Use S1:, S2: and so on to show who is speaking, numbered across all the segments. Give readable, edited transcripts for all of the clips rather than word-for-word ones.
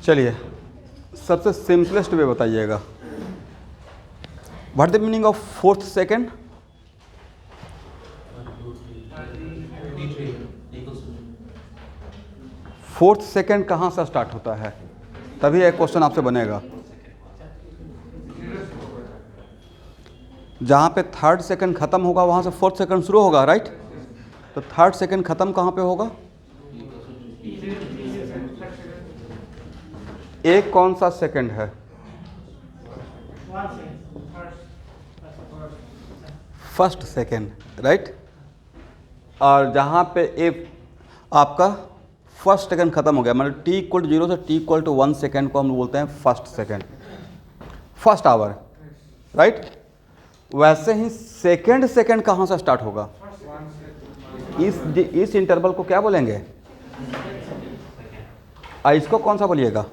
S1: चलिए सबसे simplest way बताइएगा, what the meaning of fourth second? Fourth second कहाँ से स्टार्ट होता है? तभी एक क्वेश्चन आपसे बनेगा। जहाँ पे थर्ड सेकेंड खत्म होगा वहाँ से फोर्थ सेकेंड शुरू होगा, राइट? तो थर्ड सेकेंड खत्म कहाँ पे होगा? एक कौन सा सेकेंड है? First second, right? और जहाँ पे ए आपका फर्स्ट सेकेंड खत्म हो गया, मतलब t इक्वल टू 0 से t इक्वल टू 1 सेकेंड को हम बोलते हैं first second, first hour, right? वैसे ही सेकेंड सेकेंड कहाँ से स्टार्ट होगा? इस इंटरवल को क्या बोलेंगे? इसको कौन सा बोलिएगा?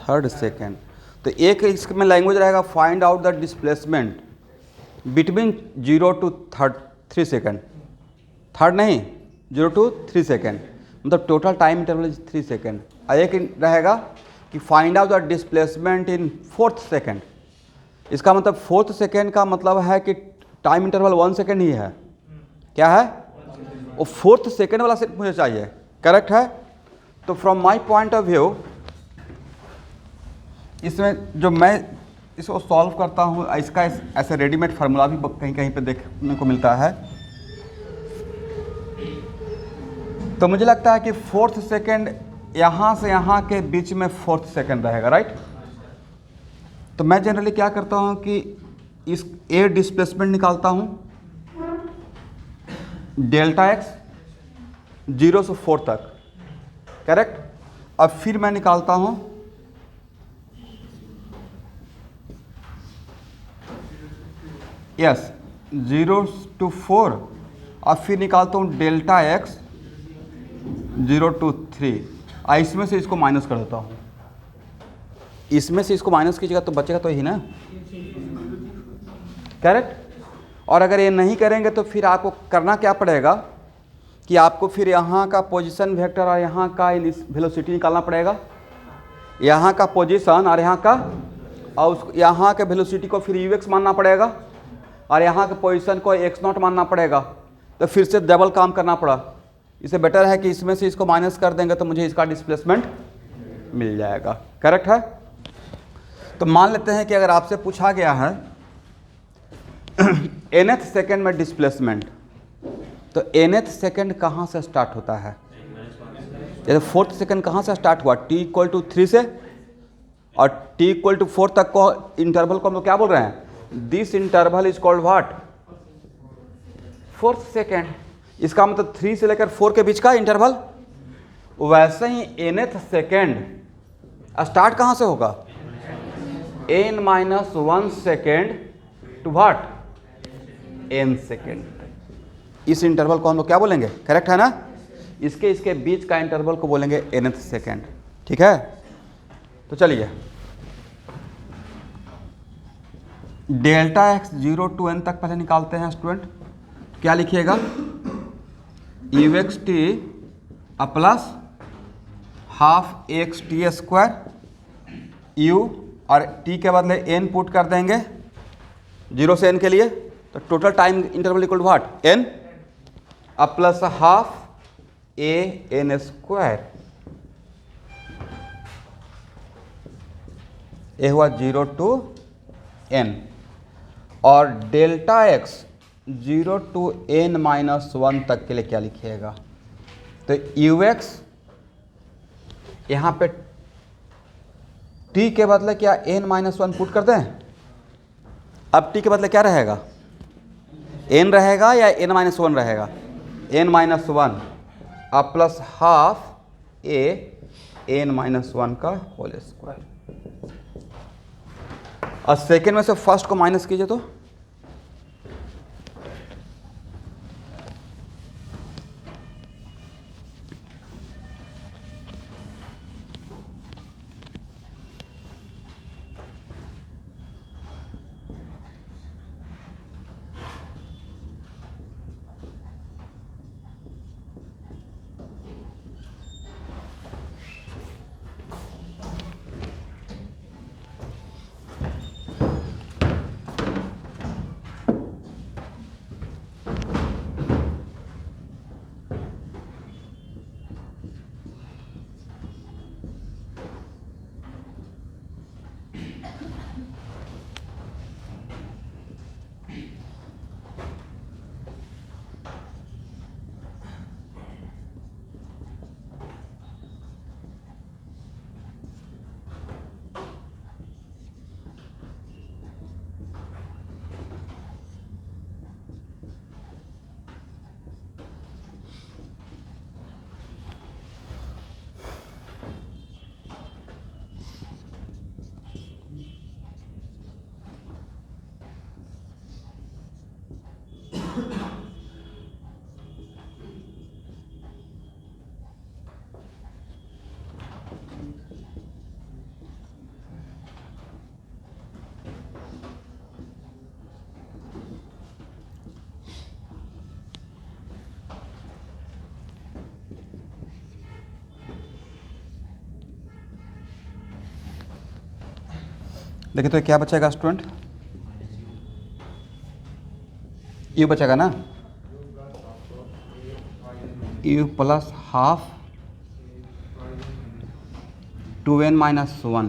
S1: Third second. तो एक इसमें लैंग्वेज रहेगा, find out the displacement between 0 to 3 second. Third नहीं, 0 to 3 सेकेंड, मतलब total time interval is 3 second. और एक रहेगा कि find out the displacement in fourth second. इसका मतलब फोर्थ सेकेंड का मतलब है कि टाइम इंटरवल 1 सेकेंड ही है। क्या है वो? फोर्थ सेकेंड वाला सिर्फ मुझे चाहिए, करेक्ट है? तो from my point of view इसमें जो मैं इसको सॉल्व करता हूँ, इसका ऐसे रेडीमेड फार्मूला भी कहीं कहीं पे देखने को मिलता है। तो मुझे लगता है कि फोर्थ सेकेंड यहाँ से यहाँ के बीच में फोर्थ सेकेंड रहेगा, राइट? तो मैं जनरली क्या करता हूँ कि इस ए डिस्प्लेसमेंट निकालता हूँ, डेल्टा एक्स 0 से 4 तक, करेक्ट? अब फिर मैं निकालता हूँ यस 0 to 4, और फिर निकालता हूँ डेल्टा एक्स 0 to 3। इसमें से इसको माइनस कर देता हूँ, इसमें से इसको माइनस कीजिएगा तो बचेगा तो ही ना, करेक्ट? और अगर ये नहीं करेंगे तो फिर आपको करना क्या पड़ेगा कि आपको फिर यहाँ का पोजीशन वेक्टर और यहाँ का वेलोसिटी निकालना पड़ेगा, यहाँ का पोजीशन और यहाँ का, और उस यहाँ के वेलोसिटी को फिर ux मानना पड़ेगा और यहाँ के पोजीशन को x0 मानना पड़ेगा। तो फिर से डबल काम करना पड़ा। इससे बेटर है कि इसमें से इसको माइनस कर देंगे तो मुझे इसका डिस्प्लेसमेंट मिल जाएगा, करेक्ट है? तो मान लेते हैं कि अगर आपसे पूछा गया है nth सेकेंड में डिस्प्लेसमेंट, तो nth सेकेंड कहाँ से स्टार्ट होता है? जैसे फोर्थ सेकेंड कहाँ से स्टार्ट हुआ? t इक्वल टू 3 से, और t इक्वल टू 4 तक को इंटरवल को हम लोग क्या बोल रहे हैं? This interval is called what? Fourth second. इसका मतलब 3 से लेकर 4 के बीच का इंटरवल। वैसे ही nth सेकेंड स्टार्ट कहाँ से होगा? n-1 second to what? n second. इस इंटरवल को हम लोग क्या बोलेंगे? करेक्ट है ना? इसके बीच का इंटरवल को बोलेंगे nth सेकेंड, ठीक है? तो चलिए डेल्टा एक्स 0 to n तक पहले निकालते हैं स्टूडेंट। क्या लिखिएगा? ux t plus half x t square u, और t के बदले n पुट कर देंगे 0 से n के लिए, तो total time interval equal to what? n plus half a n square. ये हुआ 0 to n, और डेल्टा एक्स 0 to n-1 तक के लिए क्या लिखिएगा? तो ux यहाँ पे t के बदले क्या n-1 पुट कर दें? अब t के बदले क्या रहेगा? n रहेगा या n-1 रहेगा? n-1 अब प्लस हाफ a n-1 का होल स्क्वायर। और सेकेंड में से फर्स्ट को माइनस कीजिए तो देखिए तो क्या बचेगा स्टूडेंट? यू बचेगा ना, you plus half 2n-1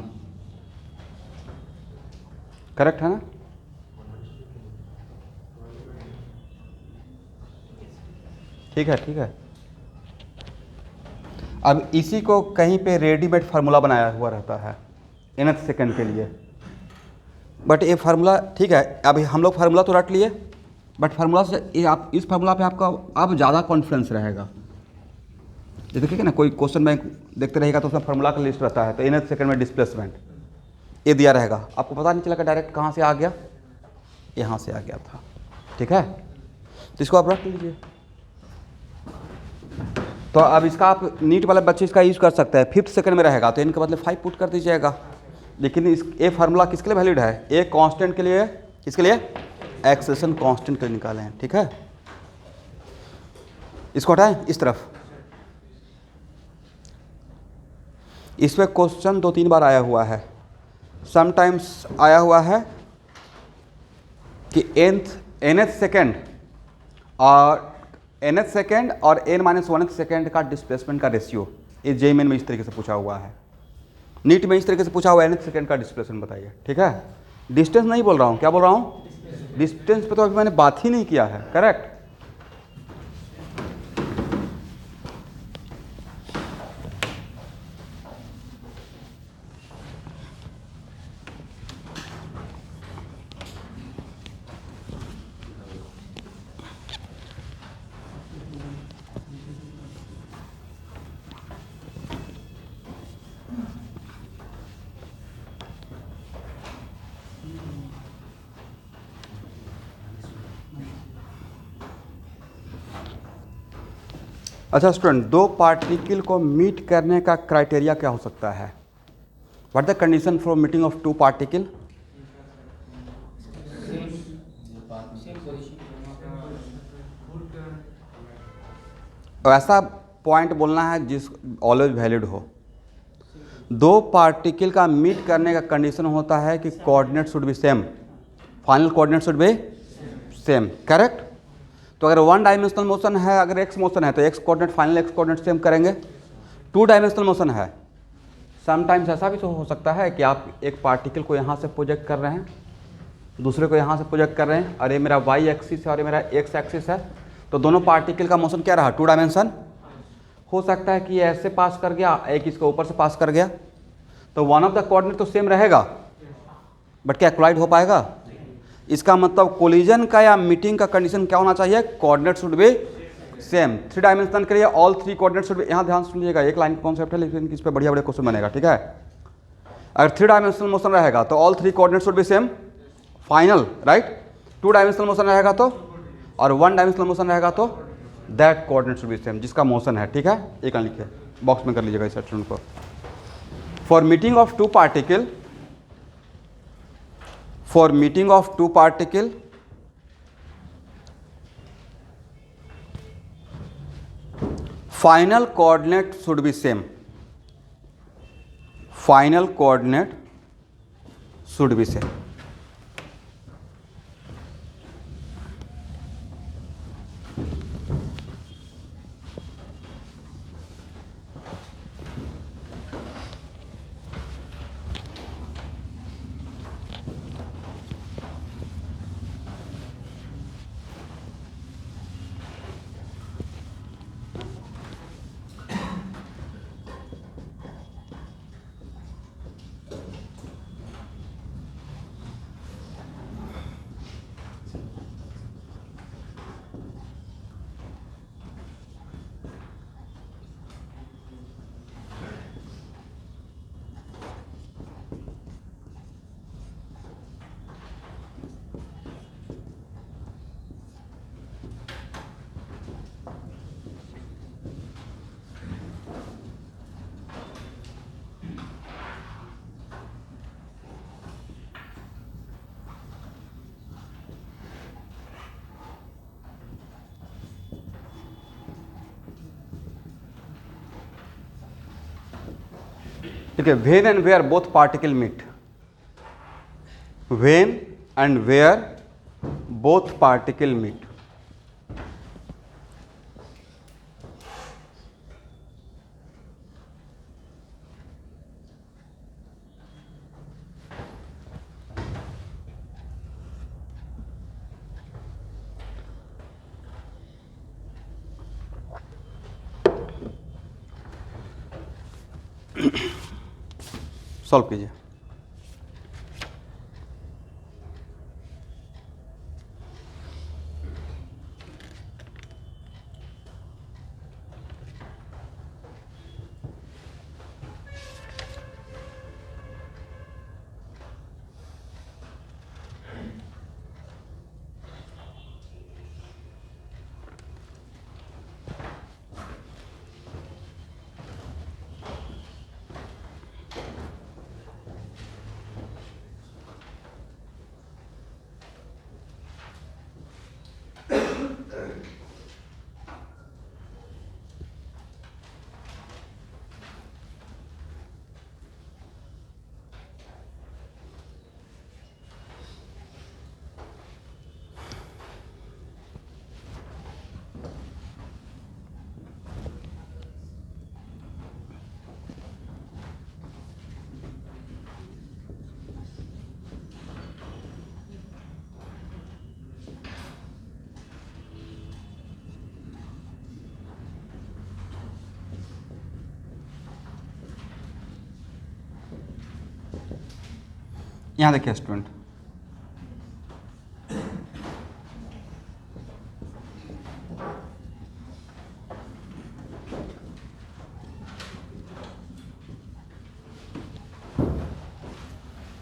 S1: correct है ना? ठीक है ठीक है। अब इसी को कहीं पे रेडीमेड फार्मूला बनाया हुआ रहता है nth सेकंड के लिए, बट ये फार्मूला ठीक है। अभी हम लोग फार्मूला तो रट लिए, बट फार्मूला से ये आप इस फार्मूला पे आपका अब ज़्यादा कॉन्फिडेंस रहेगा। ये देखिए ना, कोई क्वेश्चन बैंक देखते रहेगा तो उसमें फार्मूला का लिस्ट रहता है, तो nth सेकंड में डिस्प्लेसमेंट ये दिया रहेगा, आपको पता नहीं चलेगा डायरेक्ट कहाँ से आ गया, यहाँ से आ गया था। ठीक है, तो इसको आप रख लीजिए। तो अब इसका आप नीट वाले बच्चे इसका यूज़ कर सकते हैं। 5th सेकंड में रहेगा तो इनके बदले 5 पुट कर दीजिएगा। लेकिन इस ये फार्मूला किसके लिए वैलिड है? एक कांस्टेंट के लिए, किसके लिए? एक्सेलेरेशन कांस्टेंट के लिए निकाले हैं। ठीक है, इसको हटाएं इस तरफ। इस पर क्वेश्चन 2-3 बार आया हुआ है, समटाइम्स आया हुआ है कि nth सेकेंड और n-1 सेकेंड का डिस्प्लेसमेंट का रेशियो, ये जेईई में इस तरीके से पूछा हुआ है, नीट में इस तरीके से पूछा हुआ है nth सेकेंड का डिस्प्लेसमेंट बताइए। ठीक है, डिस्टेंस नहीं बोल रहा हूँ, क्या बोल रहा हूँ? डिस्टेंस पे तो अभी मैंने बात ही नहीं किया है। करेक्ट, अच्छा स्टूडेंट, दो पार्टिकल को मीट करने का क्राइटेरिया क्या हो सकता है? What the condition for meeting of two particle? ऐसा पॉइंट बोलना है जिस ऑलवेज वैलिड हो। दो पार्टिकल का मीट करने का कंडीशन होता है कि coordinate should be same, final coordinate should be same. Correct, तो अगर 1 डायमेंशनल मोशन है, अगर एक्स मोशन है तो x coordinate final x coordinate same करेंगे। 2 डायमेंशनल मोशन है, समटाइम्स ऐसा भी तो हो सकता है कि आप एक पार्टिकल को यहाँ से प्रोजेक्ट कर रहे हैं, दूसरे को यहाँ से प्रोजेक्ट कर रहे हैं, और ये मेरा वाई एक्सिस है और ये मेरा एक्स एक्सिस है, तो दोनों पार्टिकल का मोशन क्या रहा, 2 डायमेंशन। हो सकता है कि ये ऐसे पास कर गया, एक इसके ऊपर से पास कर गया, तो वन ऑफ द कोऑर्डिनेट तो सेम रहेगा, बट क्या कोलाइड हो पाएगा? इसका मतलब कोलिजन का या मीटिंग का कंडीशन क्या होना चाहिए, coordinate should be same. 3 dimension के लिए ऑल 3 कोऑर्डिनेट शुड बी, यहाँ ध्यान सुन लीजिएगा, एक लाइन कॉन्सेप्ट है लेकिन इस पर बढ़िया बढ़िया क्वेश्चन बनेगा, ठीक है। अगर 3 डायमेंशनल मोशन रहेगा तो all 3 coordinate should be same, final, right. 2 dimensional motion रहेगा तो, और 1 डायमेंशनल मोशन रहेगा तो that coordinate should be same, जिसका मोशन है, ठीक है। एक लाइन लिखिए, बॉक्स में कर लीजिएगा इस स्टूडेंट को। For meeting of 2 particle, for meeting of 2 particle, final coordinate should be same, final coordinate should be same। ठीक है, when and where both particle meet, when and where both particle meet, solve कीजिए। यहाँ देखिए student,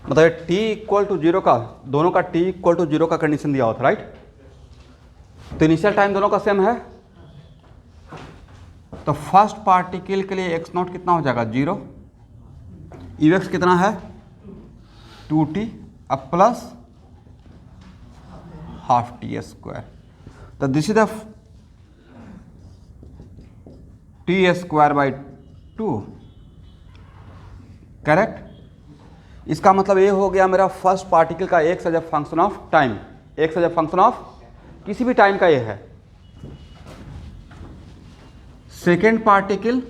S1: मतलब t equal to 0 का, दोनों का t equal to 0 का कंडीशन दिया हुआ था, राइट। तो इनिशियल टाइम दोनों का सेम है, तो फर्स्ट पार्टिकल के लिए x नॉट कितना हो जाएगा 0, ux कितना है 2t अब प्लस हाफ टी स्क्वायर, तो this is the t square by 2, correct. इसका मतलब ये हो गया मेरा फर्स्ट पार्टिकल का x as a function of time, x as a function of किसी भी टाइम का ये है। सेकेंड पार्टिकल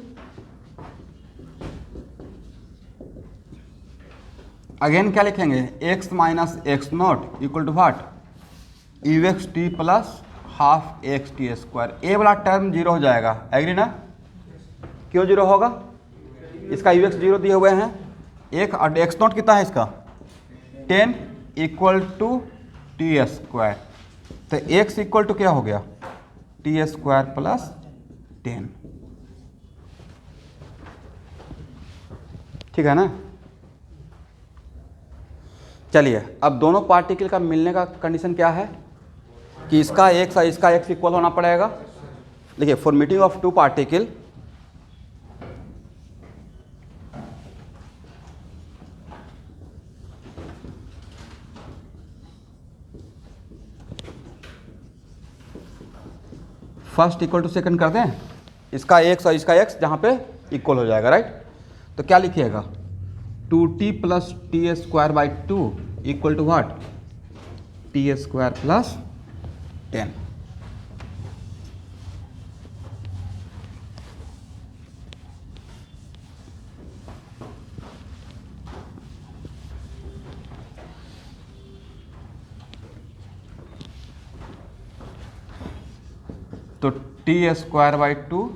S1: अगेन क्या लिखेंगे, x minus x not equal to what, u x t plus half x t square. A वाला term zero हो जाएगा, एग्री ना? क्यों जीरो होगा? इसका यू एक्स जीरो दिए हुए हैं, एक और एक्स नॉट कितना है इसका 10 इक्वल टू टी स्क्वायर, तो एक्स इक्वल टू क्या हो गया टी स्क्वायर प्लस 10, ठीक है ना? चलिए अब दोनों पार्टिकल का मिलने का कंडीशन क्या है कि इसका एक्स इक्वल होना पड़ेगा। देखिए for meeting of two particle, first equal to second कर दें, इसका एक्स और इसका एक्स जहाँ पे इक्वल हो जाएगा, राइट? तो क्या लिखिएगा 2t plus t square by 2 equal to what, t square plus 10। तो T square by 2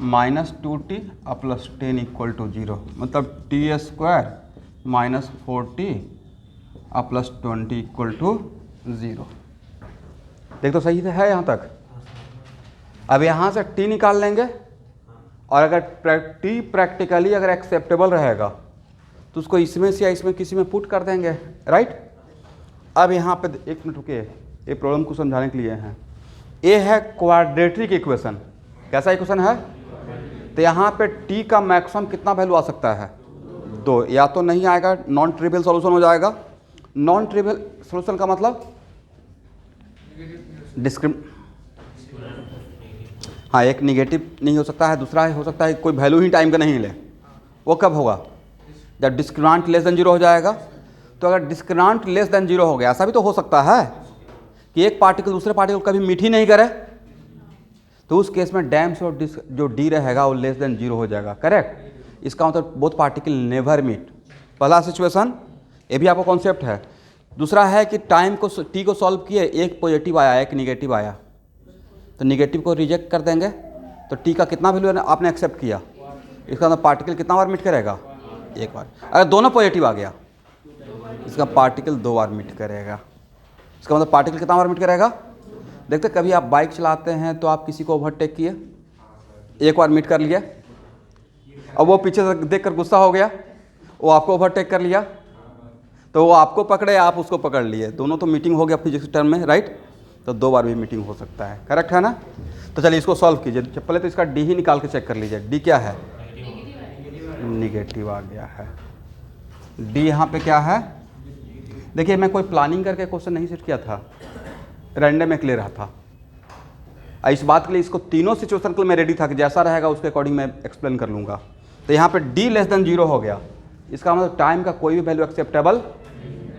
S1: minus 2t और प्लस 10 इक्वल टू 0, मतलब टी स्क्वायर माइनस 4t और प्लस 20 इक्वल टू 0। देख तो सही से है यहाँ तक? अब यहाँ से t निकाल लेंगे और अगर t प्रैक्टिकली अगर एक्सेप्टेबल रहेगा तो उसको इसमें से या इसमें किसी में पुट कर देंगे, राइट? अब यहाँ पे एक मिनट रुकिए, ये प्रॉब्लम को समझाने के लिए हैं। ये है क्वाड्रेटिक इक्वेशन, कैसा इक्वेशन है? तो यहाँ पे t का मैक्सिमम कितना वैल्यू आ सकता है 2, या तो नहीं आएगा, नॉन ट्रिवियल सॉल्यूशन हो जाएगा। नॉन ट्रिवियल सॉल्यूशन का मतलब हाँ, एक निगेटिव नहीं हो सकता है, दूसरा हो सकता है कोई वैल्यू ही टाइम का नहीं ले। वो कब होगा? जब डिस्क्रिमिनेंट लेस देन 0 हो जाएगा। तो अगर डिस्क्रिमिनेंट लेस देन 0 हो गया, ऐसा भी तो हो सकता है कि एक पार्टिकल दूसरे पार्टिकल कभी मीट ही नहीं करे, तो उस केस में डैम से जो डी रहेगा वो लेस देन 0 हो जाएगा, करेक्ट? इसका मतलब बोथ पार्टिकल नेवर मीट। पहला सिचुएशन, ये भी आपको कॉन्सेप्ट है। दूसरा है कि टाइम को टी को सॉल्व किए, एक पॉजिटिव आया एक निगेटिव आया, तो निगेटिव को रिजेक्ट कर देंगे, तो टी का कितना वैल्यू आपने एक्सेप्ट किया, इसका मतलब पार्टिकल कितना बार मीट करेगा, एक बार। अगर दोनों पॉजिटिव आ गया, इसका पार्टिकल 2 बार मीट करेगा। इसका मतलब पार्टिकल कितना बार मीट करेगा? देखते कभी आप बाइक चलाते हैं तो आप किसी को ओवरटेक किए, एक बार मीट कर लिया, अब वो पीछे से देख कर गुस्सा हो गया, वो आपको ओवरटेक कर लिया, तो वो आपको पकड़े आप उसको पकड़ लिए, दोनों तो मीटिंग हो गया फिजिक्स टर्म में, राइट? तो 2 बार भी मीटिंग हो सकता है, करेक्ट है ना? तो चलिए इसको सॉल्व कीजिए। पहले तो इसका डी ही निकाल के चेक कर लीजिए, डी क्या है, निगेटिव आ गया है। डी यहाँ पे क्या है? देखिए मैं कोई प्लानिंग करके क्वेश्चन नहीं सेट किया था, रैंडम एक ले रहा था। इस बात के लिए इसको तीनों सिचुएशन के लिए मैं रेडी था कि जैसा रहेगा उसके अकॉर्डिंग मैं एक्सप्लेन कर लूँगा। तो यहाँ पे डी लेस देन 0 हो गया, इसका मतलब टाइम का कोई भी वैल्यू एक्सेप्टेबल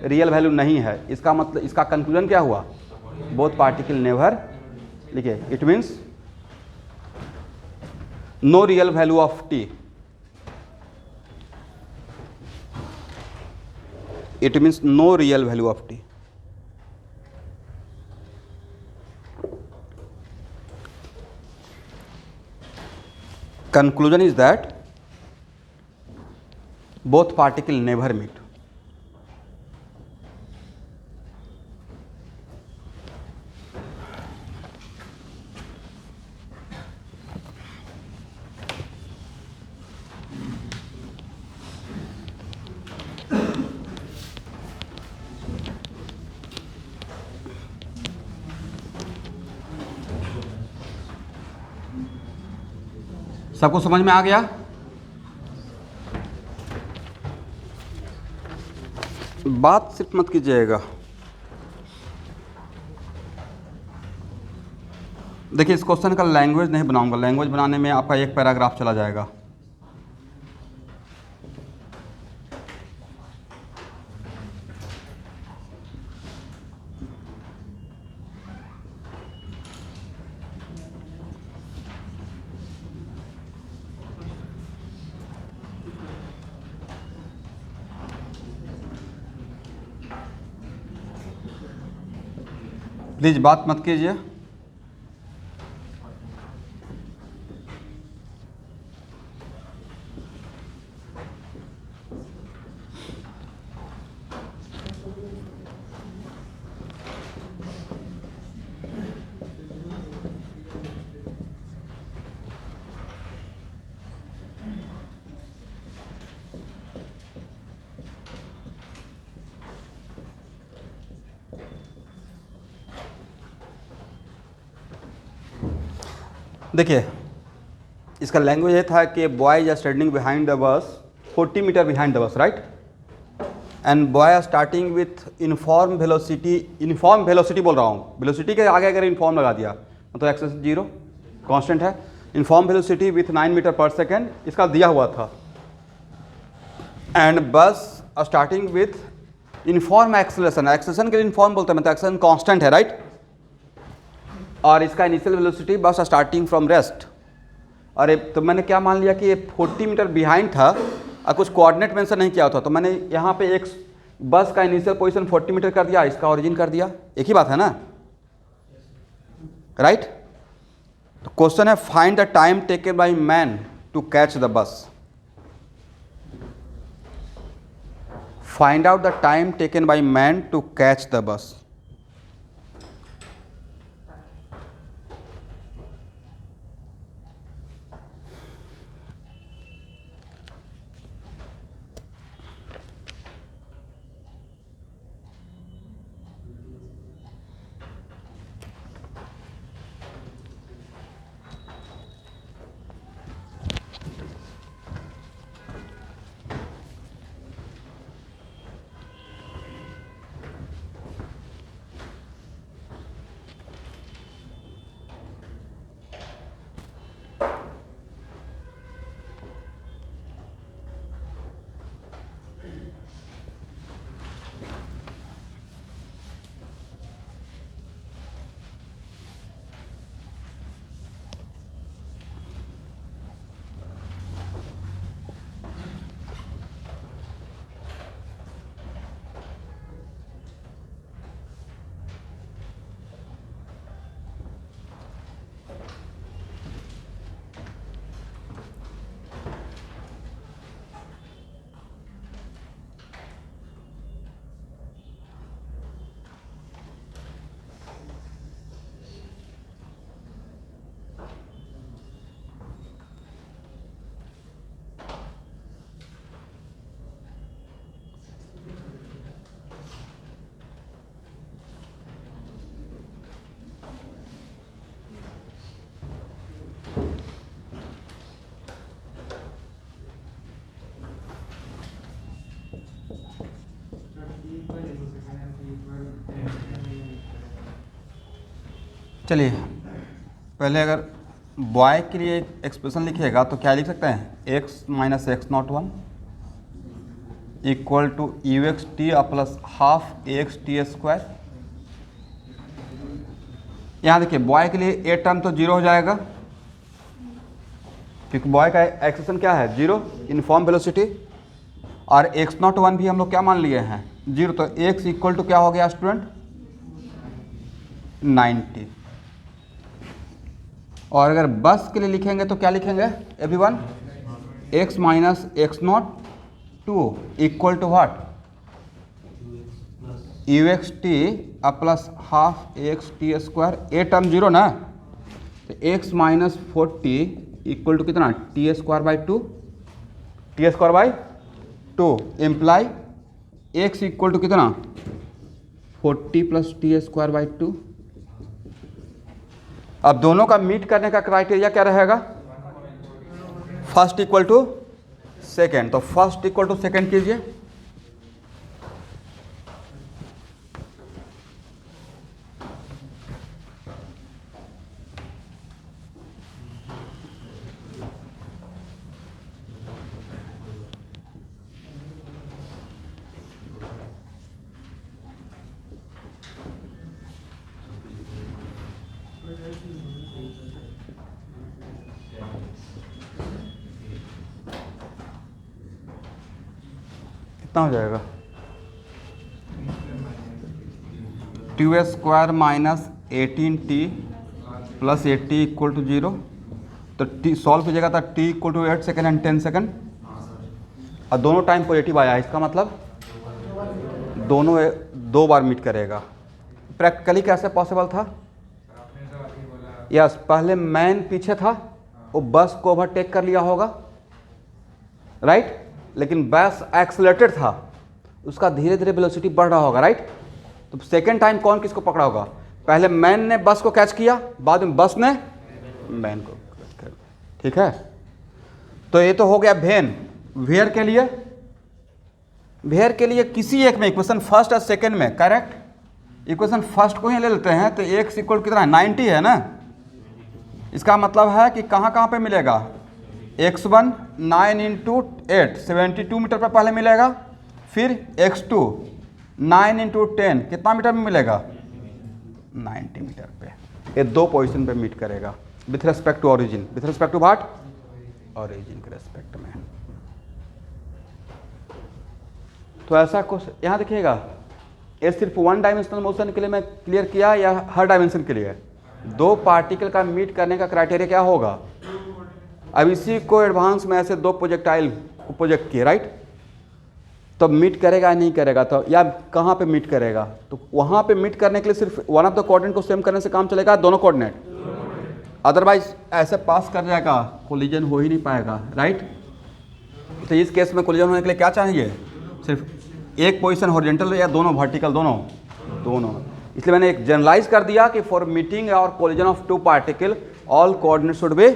S1: रियल वैल्यू नहीं है। इसका मतलब इसका कंक्लूजन क्या हुआ, बोथ पार्टिकल नेवर, लिखिए it means no real value of t, it means no real value of t. Conclusion is that both particle never meet. सबको समझ में आ गया? बात सिर्फ मत कीजिएगा। देखिए इस क्वेश्चन का लैंग्वेज नहीं बनाऊंगा, लैंग्वेज बनाने में आपका एक पैराग्राफ चला जाएगा। प्लीज़ बात मत कीजिए। देखिए, इसका लैंग्वेज ये था कि boy is standing behind the bus 40 metre behind the bus, right, and boy are starting with uniform velocity बोल रहा हूँ, वेलोसिटी के आगे अगर इनफॉर्म लगा दिया तो एक्सेस 0 कांस्टेंट है। Inform velocity with 9 metre per second इसका दिया हुआ था, एंड बस starting with inform acceleration, acceleration के लिए इनफॉर्म बोलते हैं, मतलब एक्सेलरेशन कांस्टेंट है, राइट, और इसका इनिशियल वेलोसिटी बस स्टार्टिंग फ्रॉम रेस्ट। अरे तो मैंने क्या मान लिया कि ये 40 मीटर बिहाइंड था और कुछ कोऑर्डिनेट मेंशन नहीं किया था, तो मैंने यहाँ पे एक बस का इनिशियल पोजीशन 40 मीटर कर दिया, इसका ओरिजिन कर दिया, एक ही बात है ना, राइट। तो क्वेश्चन है find the time taken by man to catch the bus, find out the time taken by man to catch the bus. चलिए पहले अगर बॉय के लिए एक्सप्रेशन लिखिएगा तो क्या लिख सकते हैं, x minus x not 1 equal to u x t plus half a x t square. यहाँ देखिए बॉय के लिए ए टर्म तो 0 हो जाएगा क्योंकि बॉय का एक्सेशन क्या है 0, यूनिफॉर्म वेलोसिटी, और एक्स नॉट 1 भी हम लोग क्या मान लिए हैं 0, तो x इक्वल टू क्या हो गया स्टूडेंट 90। और अगर बस के लिए लिखेंगे तो क्या लिखेंगे everyone, x minus x not 2 equal to what u x t plus half a x t square, a term 0 ना, तो x माइनस 40 इक्वल टू कितना t square by 2, t square by 2 imply x equal to कितना 40 plus t square by 2। अब दोनों का meet करने का criteria क्या रहेगा, फर्स्ट इक्वल टू सेकेंड, तो फर्स्ट इक्वल टू सेकेंड कीजिए। कितना हो जाएगा 2² minus 18t plus 80 equal to 0। तो t सॉल्व कीजिएगा तो t equal to 8 second and 10 second, और दोनों टाइम पॉजिटिव आया, इसका मतलब दोनों दो बार मीट करेगा। प्रैक्टिकली कैसे पॉसिबल था? यस, पहले मैन पीछे था, वो बस को ओवरटेक कर लिया होगा, राइट, लेकिन बस एक्सेलरेटेड था, उसका धीरे धीरे वेलोसिटी बढ़ रहा होगा, राइट। तो सेकेंड टाइम कौन किसको पकड़ा होगा? पहले मैन ने बस को कैच किया, बाद में बस ने मैन को कैच किया, ठीक है। तो ये तो हो गया वेन। वेयर के लिए, वेयर के लिए किसी एक में इक्वेशन फर्स्ट और सेकेंड में, करेक्ट। इक्वेशन फर्स्ट को ही ले लेते हैं तो x इक्वल कितना है, 90 है ना। इसका मतलब है कि कहाँ कहाँ पे मिलेगा, x1 9 इंटू 8 72 मीटर पर पहले मिलेगा, फिर x2 9 इंटू 10 कितना मीटर में मिलेगा, 90 मीटर पे। ये दो पोजीशन पे मीट करेगा with respect to origin, with respect to what, origin के रेस्पेक्ट में। तो ऐसा कुछ यहाँ देखिएगा, ये सिर्फ वन डायमेंशनल मोशन के लिए मैं क्लियर किया या हर डायमेंशन के लिए? दो पार्टिकल का मीट करने का क्राइटेरिया क्या होगा? अब इसी को एडवांस में ऐसे दो प्रोजेक्टाइल को प्रोजेक्ट किए, राइट, तो मीट करेगा या नहीं करेगा, तो या कहाँ पे मीट करेगा? तो वहाँ पे मीट करने के लिए सिर्फ वन ऑफ द कोऑर्डिनेट को सेम करने से काम चलेगा, दोनों कोऑर्डिनेट, अदरवाइज ऐसे पास कर जाएगा, कोलिजन हो ही नहीं पाएगा, राइट। तो इस केस में कोलिजन होने के लिए क्या चाहिए? सिर्फ एक पोजीशन हॉरिजॉन्टल या दोनों वर्टिकल, दोनों। इसलिए मैंने एक जनरलाइज कर दिया कि फॉर मीटिंग और collision of two particle all coordinate should be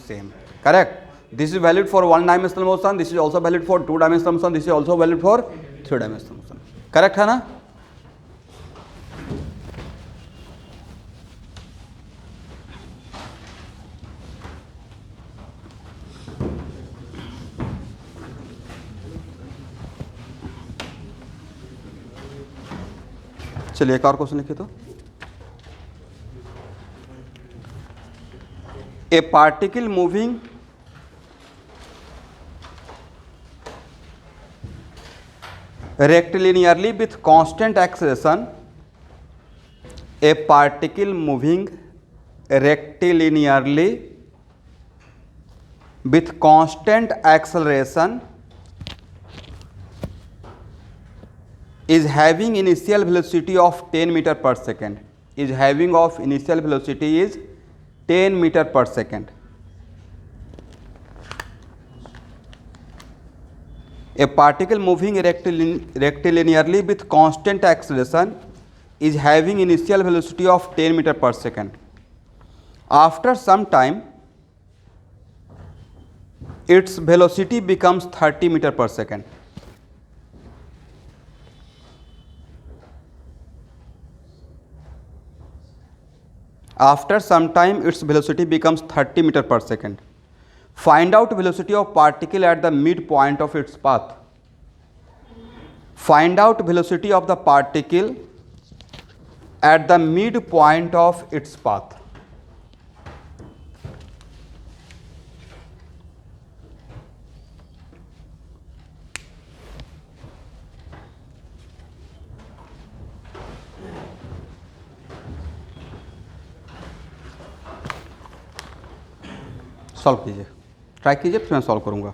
S1: same, correct. This is valid for one dimensional motion, this is also valid for two dimensional motion, this is also valid for three dimensional motion, correct है ना। चलिए एक और question लिखिए तो। ए particle moving rectilinearly with constant acceleration, a particle moving rectilinearly with constant acceleration is having initial velocity of 10 meter per second, is having of initial velocity is 10 meter per second. A particle moving rectilinearly with constant acceleration is having initial velocity of 10 meter per second. After some time, its velocity becomes 30 meter per second. After some time, its velocity becomes 30 meter per second. Find out velocity of particle at the midpoint of its path. Find out velocity of the particle at the midpoint of its path. Solve कीजिए, try कीजिए, फिर मैं solve करूँगा।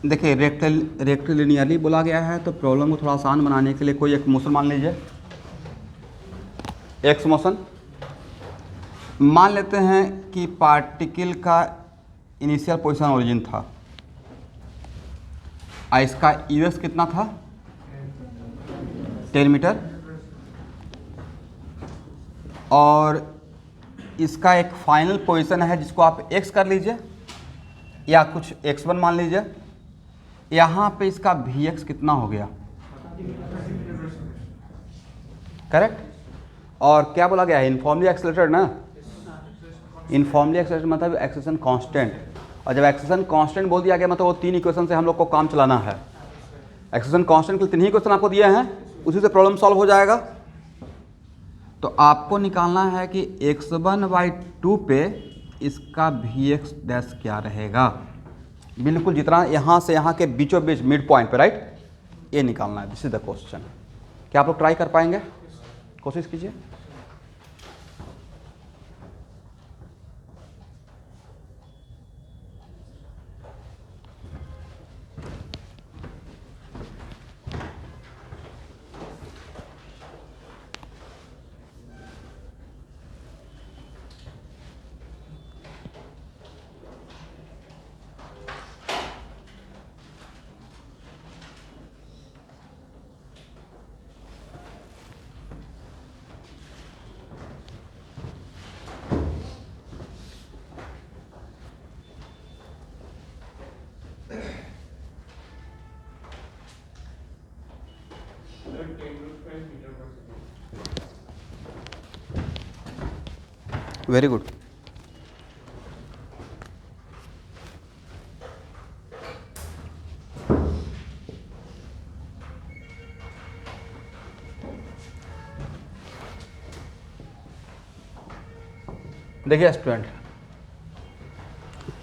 S1: देखिए रेक्टिलिनियरली बोला गया है, तो प्रॉब्लम को थोड़ा आसान बनाने के लिए कोई एक मोशन मान लीजिए, एक्स मोशन। मान लेते हैं कि पार्टिकल का इनिशियल पोजीशन ओरिजिन था, इसका यूएस कितना था, 10 मीटर, और इसका एक फाइनल पोजीशन है जिसको आप x कर लीजिए या कुछ x1 मान लीजिए। यहाँ पे इसका vx कितना हो गया, करेक्ट। और क्या बोला गया है, यूनिफॉर्मली एक्सेलरेटेड ना। यूनिफॉर्मली एक्सेलरेटेड मतलब एक्सेलेरेशन कांस्टेंट, और जब एक्सेलेरेशन कांस्टेंट बोल दिया गया मतलब वो 3 इक्वेशन से हम लोग को काम चलाना है। एक्सेलेरेशन कांस्टेंट के 3 ही क्वेश्चन आपको दिए हैं, उसी से प्रॉब्लम सॉल्व हो जाएगा। तो आपको निकालना है कि x1/2 पे इसका vx डैश क्या रहेगा, बिल्कुल जितना यहाँ से यहाँ के बीचों बीच मिड पॉइंट पे, राइट, ये निकालना है। This is the question. क्या आप लोग ट्राई कर पाएंगे, कोशिश कीजिए। Very good. देखिए स्टूडेंट,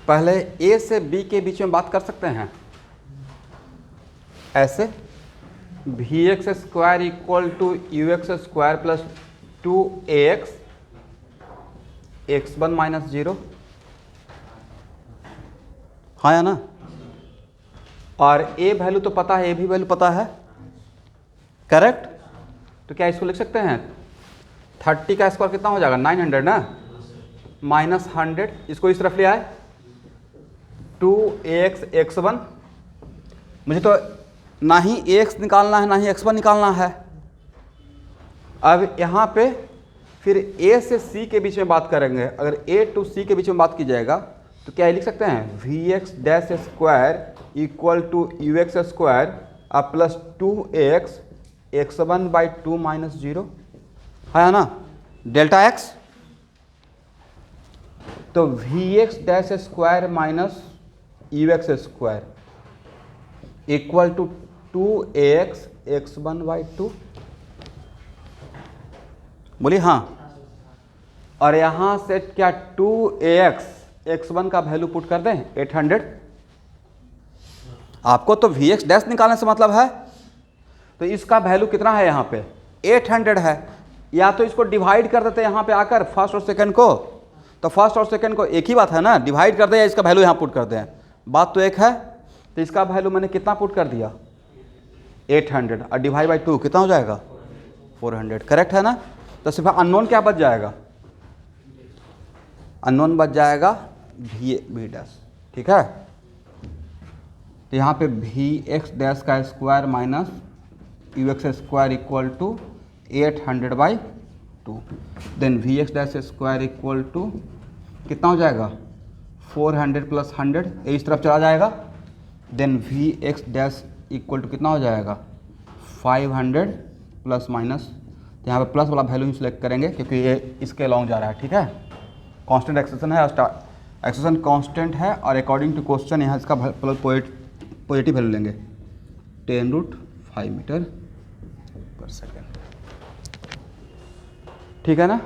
S1: पहले ए से बी के बीच में बात कर सकते हैं ऐसे, vx² equal to ux² plus 2ax x1 minus 0, हाँ या ना। और a वैल्यू तो पता है, a भी वैल्यू पता है, करेक्ट। तो क्या इसको लिख सकते हैं, 30 का स्क्वायर कितना हो जाएगा, 900 ना, माइनस 100, इसको इस तरफ ले आए, 2ax x1। मुझे तो ना ही ax निकालना है ना ही x1 निकालना है। अब यहाँ पे फिर a से c के बीच में बात करेंगे। अगर a टू c के बीच में बात की जाएगा तो क्या लिख सकते हैं, vx dash square equal to ux square plus 2ax x1/2 minus 0, है ना, डेल्टा x। तो vx dash square minus ux square equal to 2ax x1/2, बोलिए हाँ। और यहाँ से क्या 2ax x1 का वैल्यू पुट कर दें 800। आपको तो vx डैश निकालने से मतलब है, तो इसका वैल्यू कितना है यहाँ पे 800 है। या तो इसको डिवाइड कर देते हैं यहाँ पे आकर फर्स्ट और सेकंड को, तो फर्स्ट और सेकंड को एक ही बात है ना, डिवाइड कर दे या इसका वैल्यू यहाँ पुट कर दें, बात तो एक है। तो इसका वैल्यू मैंने कितना पुट कर दिया 800, और डिवाइड बाई 2 कितना हो जाएगा 400, करेक्ट है ना। तो सिर्फ अननोन क्या बच जाएगा, अननोन बच जाएगा v डैश, ठीक है। तो यहाँ पे vx डैश का square minus ux square equal to 800/2, then vx dash square equal to कितना हो जाएगा 400 प्लस 100, इस तरफ चला जाएगा। Then vx dash equal to कितना हो जाएगा 500 प्लस माइनस, यहाँ पे प्लस वाला वैल्यू सिलेक्ट करेंगे क्योंकि ये इसके अलॉन्ग जा रहा है, ठीक है। कांस्टेंट एक्सेलेरेशन है, एक्सेलेरेशन कांस्टेंट है, और अकॉर्डिंग टू क्वेश्चन यहाँ इसका पॉजिटिव वैल्यू लेंगे 10√5 मीटर पर सेकेंड, ठीक है ना।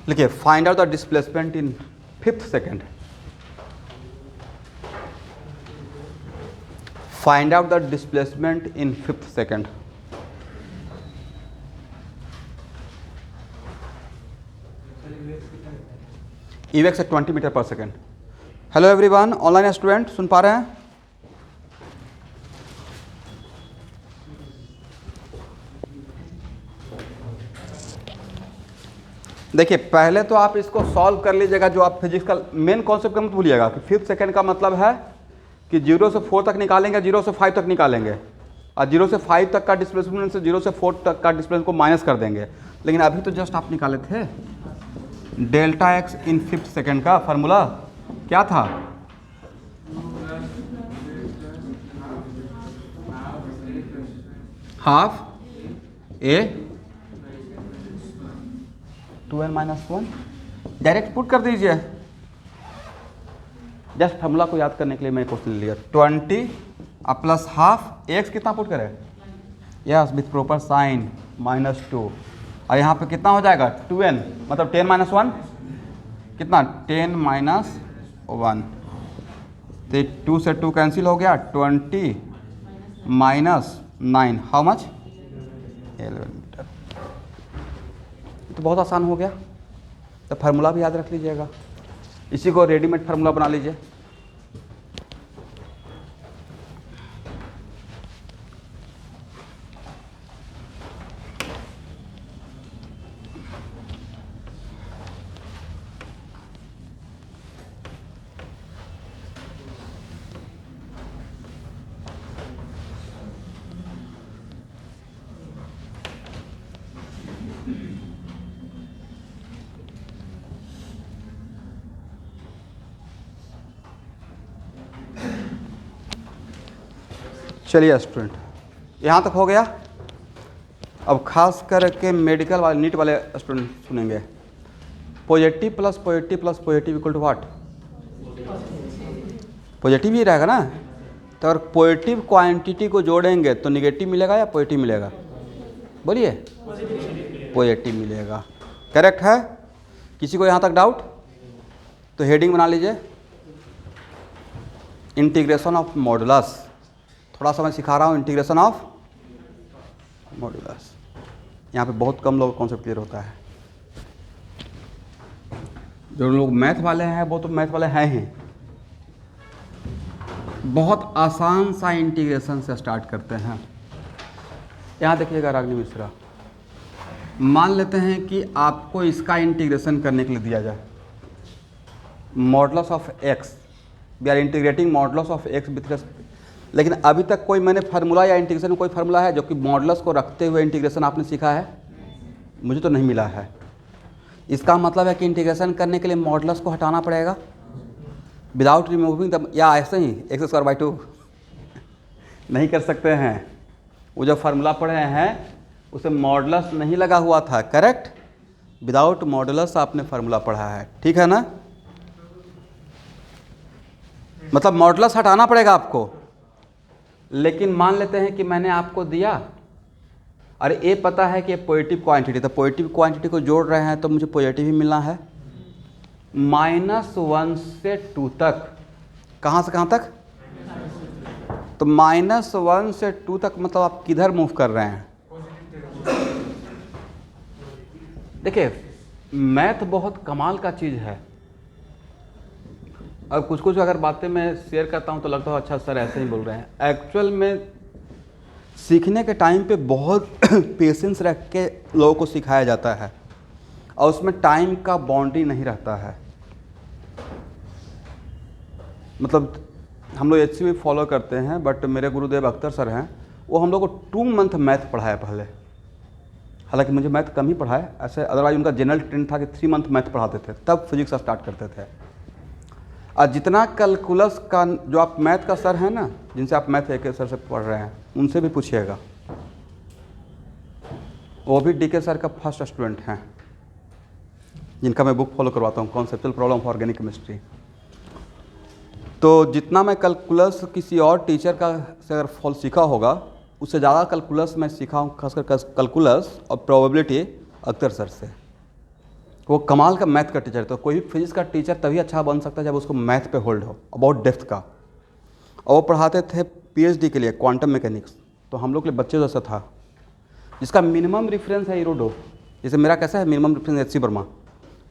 S1: लिखिए find out the displacement in 5th second. Find out the displacement in 5th second. ईवेक से 20 metre per second. Hello everyone, online student सुन पा रहे हैं? देखिए, पहले तो आप इसको सॉल्व कर लीजिएगा। जो आप फिजिक्स का मेन कॉन्सेप्ट मत भूलिएगा कि 5th सेकेंड का मतलब है कि 0 से 4 तक निकालेंगे, 0 से 5 तक निकालेंगे, और 0 से 5 तक का डिस्प्लेसमेंट से 0 से 4 तक का डिस्प्लेसमेंट को माइनस कर देंगे। लेकिन अभी तो जस्ट आप निकाले थे डेल्टा एक्स इन 5th सेकेंड का फार्मूला क्या था? हाफ ए 2n-1। डायरेक्ट पुट कर दीजिए। जस्ट फार्मूला को याद करने के लिए मैं क्वेश्चन ले लिया। 20 प्लस हाफ एक्स कितना पुट करें? यस, विथ प्रॉपर साइन -2, और यहाँ पे कितना हो जाएगा? 2n, मतलब 10-1 कितना? 10-1। तो 2 से 2 कैंसिल हो गया, 20 -9, हाउ मच? 11 मीटर। तो बहुत आसान हो गया। तो फार्मूला भी याद रख लीजिएगा, इसी को रेडीमेड फार्मूला बना लीजिए। चलिए स्टूडेंट, यहाँ तक हो गया। अब खास करके मेडिकल वाले, नीट वाले स्टूडेंट सुनेंगे। Positive plus positive plus positive equal to what? Positive ही रहेगा ना। तो अगर पॉजिटिव क्वांटिटी को जोड़ेंगे तो निगेटिव मिलेगा या पॉजिटिव मिलेगा? बोलिए, पॉजिटिव मिलेगा। करेक्ट है? किसी को यहाँ तक डाउट? तो हेडिंग बना लीजिए, इंटीग्रेशन ऑफ मॉडुलस। थोड़ा सा मैं सिखा रहा हूँ, इंटीग्रेशन ऑफ मॉडुलस। यहाँ पे बहुत कम लोग कॉन्सेप्ट क्लियर होता है। जो लोग मैथ वाले हैं वो तो मैथ वाले हैं ही। बहुत आसान सा इंटीग्रेशन से स्टार्ट करते हैं। यहाँ देखिएगा रागिनी मिश्रा, मान लेते हैं कि आपको इसका इंटीग्रेशन करने के लिए दिया जाए, modulus of x. We are integrating modulus of x with, लेकिन अभी तक कोई मैंने फार्मूला या इंटीग्रेशन में कोई फार्मूला है जो कि मॉडुलस को रखते हुए इंटीग्रेशन आपने सीखा है? मुझे तो नहीं मिला है। इसका मतलब है कि इंटीग्रेशन करने के लिए मॉडुलस को हटाना पड़ेगा विदाउट रिमूविंग द, या ऐसे ही x²/2 नहीं कर सकते हैं। वो जो फार्मूला पढ़े हैं उसे मॉडुलस नहीं लगा हुआ था। करेक्ट? विदाउट मॉडुलस आपने फार्मूला पढ़ा है, ठीक है ना? मतलब मॉडुलस हटाना पड़ेगा आपको। लेकिन मान लेते हैं कि मैंने आपको दिया, अरे ये पता है कि ये पॉजिटिव क्वांटिटी, तो पॉजिटिव क्वांटिटी को जोड़ रहे हैं तो मुझे पॉजिटिव ही मिलना है। -1 से 2 तक, कहाँ से कहाँ तक? तो -1 से 2 तक मतलब आप किधर मूव कर रहे हैं? देखिए, मैथ बहुत कमाल का चीज़ है। और कुछ कुछ अगर बातें मैं शेयर करता हूँ तो लगता है अच्छा सर ऐसे ही बोल रहे हैं। एक्चुअल में सीखने के टाइम पे बहुत पेशेंस रख के लोगों को सिखाया जाता है, और उसमें टाइम का बाउंड्री नहीं रहता है। मतलब हम लोग HCV फॉलो करते हैं, बट मेरे गुरुदेव अख्तर सर हैं, वो हम लोग को 2 मंथ मैथ पढ़ाया पहले। हालांकि मुझे मैथ कम ही पढ़ाए ऐसे, अदरवाइज उनका जनरल ट्रेंड था कि 3 मंथ मैथ पढ़ाते थे, तब फिजिक्स स्टार्ट करते थे। और जितना कैलकुलस का जो आप मैथ का सर हैं ना, जिनसे आप मैथ एक सर से पढ़ रहे हैं, उनसे भी पूछिएगा, वो भी DK सर का फर्स्ट स्टूडेंट हैं, जिनका मैं बुक फॉलो करवाता हूँ, conceptual problem of organic chemistry. तो जितना मैं कैलकुलस किसी और टीचर का से अगर फॉल सीखा होगा, उससे ज़्यादा कैलकुलस मैं सीखा हूँ, खासकर कैलकुलस और प्रोबेबिलिटी अख्तर सर से। वो कमाल का मैथ का टीचर है। तो कोई भी फिजिक्स का टीचर तभी अच्छा बन सकता है जब उसको मैथ पे होल्ड हो, बहुत डेप्थ का। और वो पढ़ाते थे PhD के लिए क्वांटम मैकेनिक्स। तो हम लोग के लिए बच्चे जैसा था, जिसका मिनिमम रेफरेंस है इरोडो। जैसे मेरा कैसा है मिनिमम रेफरेंस HC वर्मा,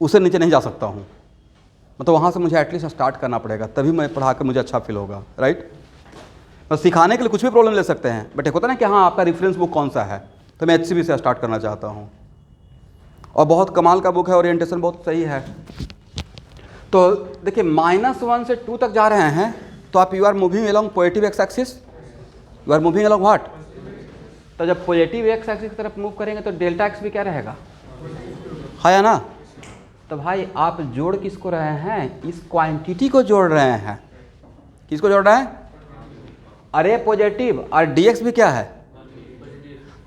S1: उससे नीचे नहीं जा सकता हूँ। मतलब वहाँ से मुझे एटलीस्ट स्टार्ट करना पड़ेगा, तभी मैं पढ़ा कर मुझे अच्छा फील होगा, राइट। तो सिखाने के लिए कुछ भी प्रॉब्लम ले सकते हैं, बट एक होता है ना कि हाँ आपका रेफरेंस बुक कौन सा है, तो मैं HCB से स्टार्ट करना चाहता हूँ। और बहुत कमाल का बुक है, ओरिएंटेशन बहुत सही है। तो देखिए -1 से 2 तक जा रहे हैं, तो आप you are moving along positive x axis, you are moving along what. तो जब पॉजिटिव एक्स एक्सिस की तरफ मूव करेंगे तो डेल्टा एक्स भी क्या रहेगा, है या ना। तो भाई आप जोड़ किसको रहे हैं, इस क्वांटिटी को जोड़ रहे हैं। किसको जोड़ रहे हैं, अरे पॉजिटिव, और dx भी क्या है,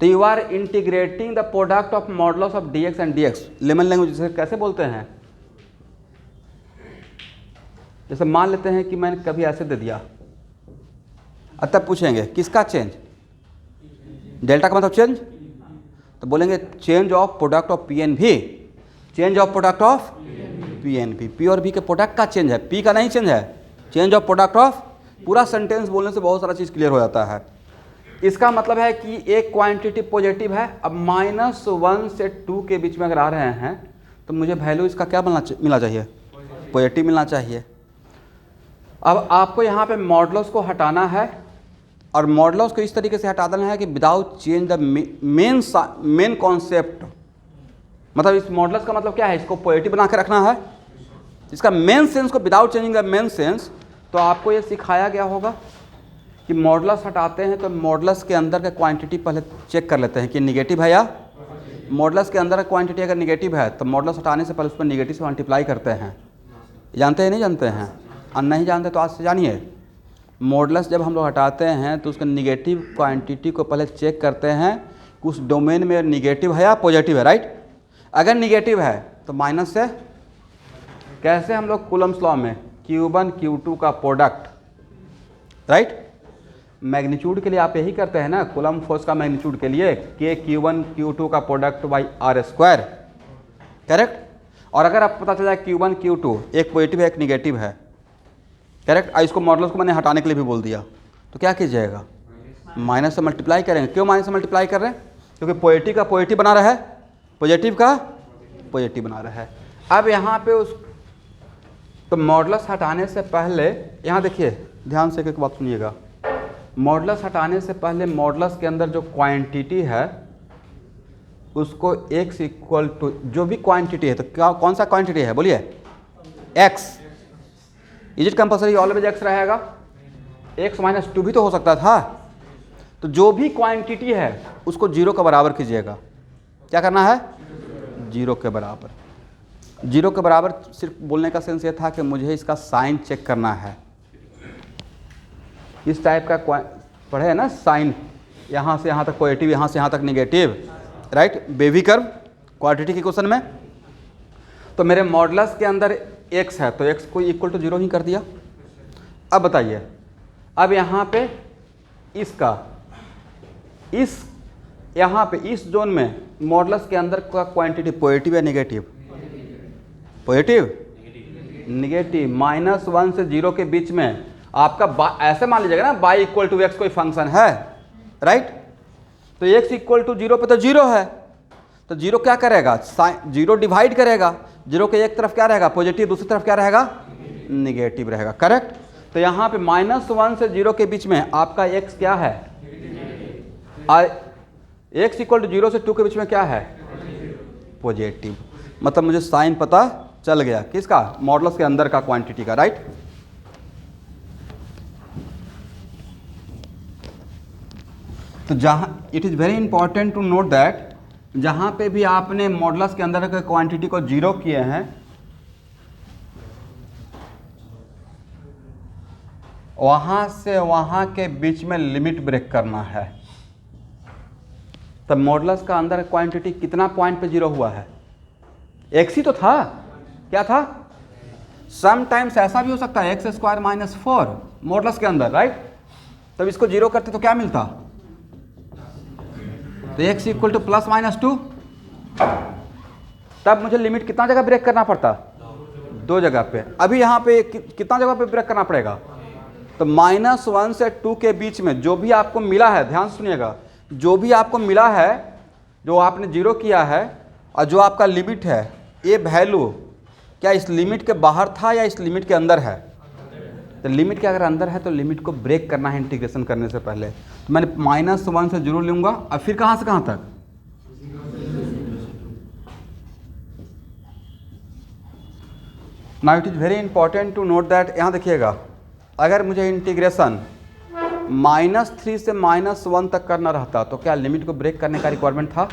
S1: तो you are integrating the product of modulus of dx and dx। Layman language से कैसे बोलते हैं, जैसे मान लेते हैं कि मैंने कभी ऐसे दे दिया, तब पूछेंगे किसका चेंज, डेल्टा का मतलब चेंज, तो बोलेंगे change of product of p n भी, change of product of p n भी। पी और बी के प्रोडक्ट का चेंज है, पी का नहीं चेंज है, चेंज ऑफ प्रोडक्ट ऑफ। पूरा सेंटेंस बोलने से बहुत सारा चीज़ क्लियर हो जाता है। इसका मतलब है कि एक क्वांटिटी पॉजिटिव है, अब -1 से 2 के बीच में अगर आ रहे हैं तो मुझे वैल्यू इसका क्या मिलना चाहिए, पॉजिटिव मिलना चाहिए। अब आपको यहाँ पे मॉडुलस को हटाना है, और मॉडुलस को इस तरीके से हटा देना है कि without change the main concept. मतलब इस मॉडुलस का मतलब क्या है, इसको पॉजिटिव बना के रखना है, इसका मेन सेंस को without changing the main sense. तो आपको ये सिखाया गया होगा कि मॉडुलस हटाते हैं तो मॉडुलस के अंदर का क्वांटिटी पहले चेक कर लेते हैं कि निगेटिव है या, मॉडुलस के अंदर का क्वांटिटी अगर निगेटिव है तो मॉडुलस हटाने से पहले उस पर निगेटिव से मल्टीप्लाई करते हैं। जानते हैं नहीं जानते हैं, और नहीं जानते तो आज से जानिए। मॉडुलस जब हम लोग हटाते हैं तो उसका निगेटिव क्वांटिटी को पहले चेक करते हैं कि उस डोमेन में निगेटिव है या पॉजिटिव है, राइट। अगर निगेटिव है तो माइनस से, कैसे हम लोग कूलम्स लॉ में Q1 Q2 का प्रोडक्ट, राइट। मैग्नीट्यूड के लिए आप यही करते हैं ना, कूलम्ब फोर्स का मैग्नीट्यूड के लिए K Q1 Q2 का प्रोडक्ट बाई R², करेक्ट। और अगर आप पता चला जाए Q1 Q2 एक पॉजिटिव है एक निगेटिव है, करेक्ट, और इसको मॉडुलस को मैंने हटाने के लिए भी बोल दिया, तो क्या कीजिएगा, माइनस से मल्टीप्लाई करेंगे। क्यों माइनस से मल्टीप्लाई कर रहे हैं, क्योंकि पॉजिटिव का पॉजिटिव बना रहा है, पॉजिटिव का पॉजिटिव बना रहा है। अब यहाँ पे उस तो मॉडुलस हटाने से पहले यहाँ देखिए ध्यान से एक बात सुनिएगा, मॉडुलस हटाने से पहले मॉडुलस के अंदर जो क्वांटिटी है उसको x इक्वल टू जो भी क्वांटिटी है, तो क्या कौन सा क्वांटिटी है बोलिए, x। Is it compulsory always x रहेगा, x - 2 भी तो हो सकता था। तो जो भी क्वांटिटी है उसको 0 के बराबर कीजिएगा। क्या करना है, 0 के बराबर। 0 के बराबर सिर्फ बोलने का सेंस ये था कि मुझे इसका साइन चेक करना है। इस टाइप का पढ़े है ना साइन, यहाँ से यहाँ तक पॉजिटिव, यहाँ से यहाँ तक negative, right, baby curve quantity के क्वेश्चन में। तो मेरे मॉडुलस के अंदर x है तो x को इक्वल टू 0 ही कर दिया। अब बताइए, अब यहाँ पे इसका इस यहाँ पे इस जोन में मॉडुलस के अंदर का क्वांटिटी पॉजिटिव या निगेटिव, पॉजिटिव निगेटिव, -1 से 0 के बीच में आपका ऐसे मान लीजिएगा ना, y इक्वल टू एक्स कोई फंक्शन है, राइट। तो x इक्वल टू 0 पे तो 0 है, तो 0 क्या करेगा, 0 डिवाइड करेगा, 0 के एक तरफ क्या रहेगा पॉजिटिव, दूसरी तरफ क्या रहेगा निगेटिव रहेगा, करेक्ट। तो यहाँ पे -1 से 0 के बीच में आपका x क्या है, x इक्वल टू 0 से 2 के बीच में क्या है पॉजिटिव। मतलब मुझे साइन पता चल गया किसका, मॉडुलस के अंदर का क्वांटिटी का, राइट। तो जहाँ it is very important to note that जहाँ पे भी आपने मॉडुलस के अंदर के क्वांटिटी को 0 किए हैं, वहाँ से वहाँ के बीच में लिमिट ब्रेक करना है। तब मॉडुलस का अंदर क्वांटिटी कितना पॉइंट पे 0 हुआ है, x ही तो था, क्या था। समटाइम्स ऐसा भी हो सकता है x² - 4 मॉडुलस के अंदर, राइट। तब इसको 0 करते तो क्या मिलता, तो x इक्वल टू +-2। तब मुझे लिमिट कितना जगह ब्रेक करना पड़ता, 2 जगह पे। अभी यहाँ पे कितना जगह पे ब्रेक करना पड़ेगा, तो -1 से 2 के बीच में जो भी आपको मिला है, ध्यान सुनिएगा, जो भी आपको मिला है, जो आपने 0 किया है और जो आपका लिमिट है, ये वैल्यू क्या इस लिमिट के बाहर था या इस लिमिट के अंदर है? तो लिमिट के अगर अंदर है तो लिमिट को ब्रेक करना है इंटीग्रेशन करने से पहले। तो मैंने -1 से 0 लूँगा और फिर कहाँ से कहाँ तक? Now it is very important to note that, यहाँ देखिएगा, अगर मुझे इंटीग्रेशन -3 से -1 तक करना रहता तो क्या लिमिट को ब्रेक करने का रिक्वायरमेंट था?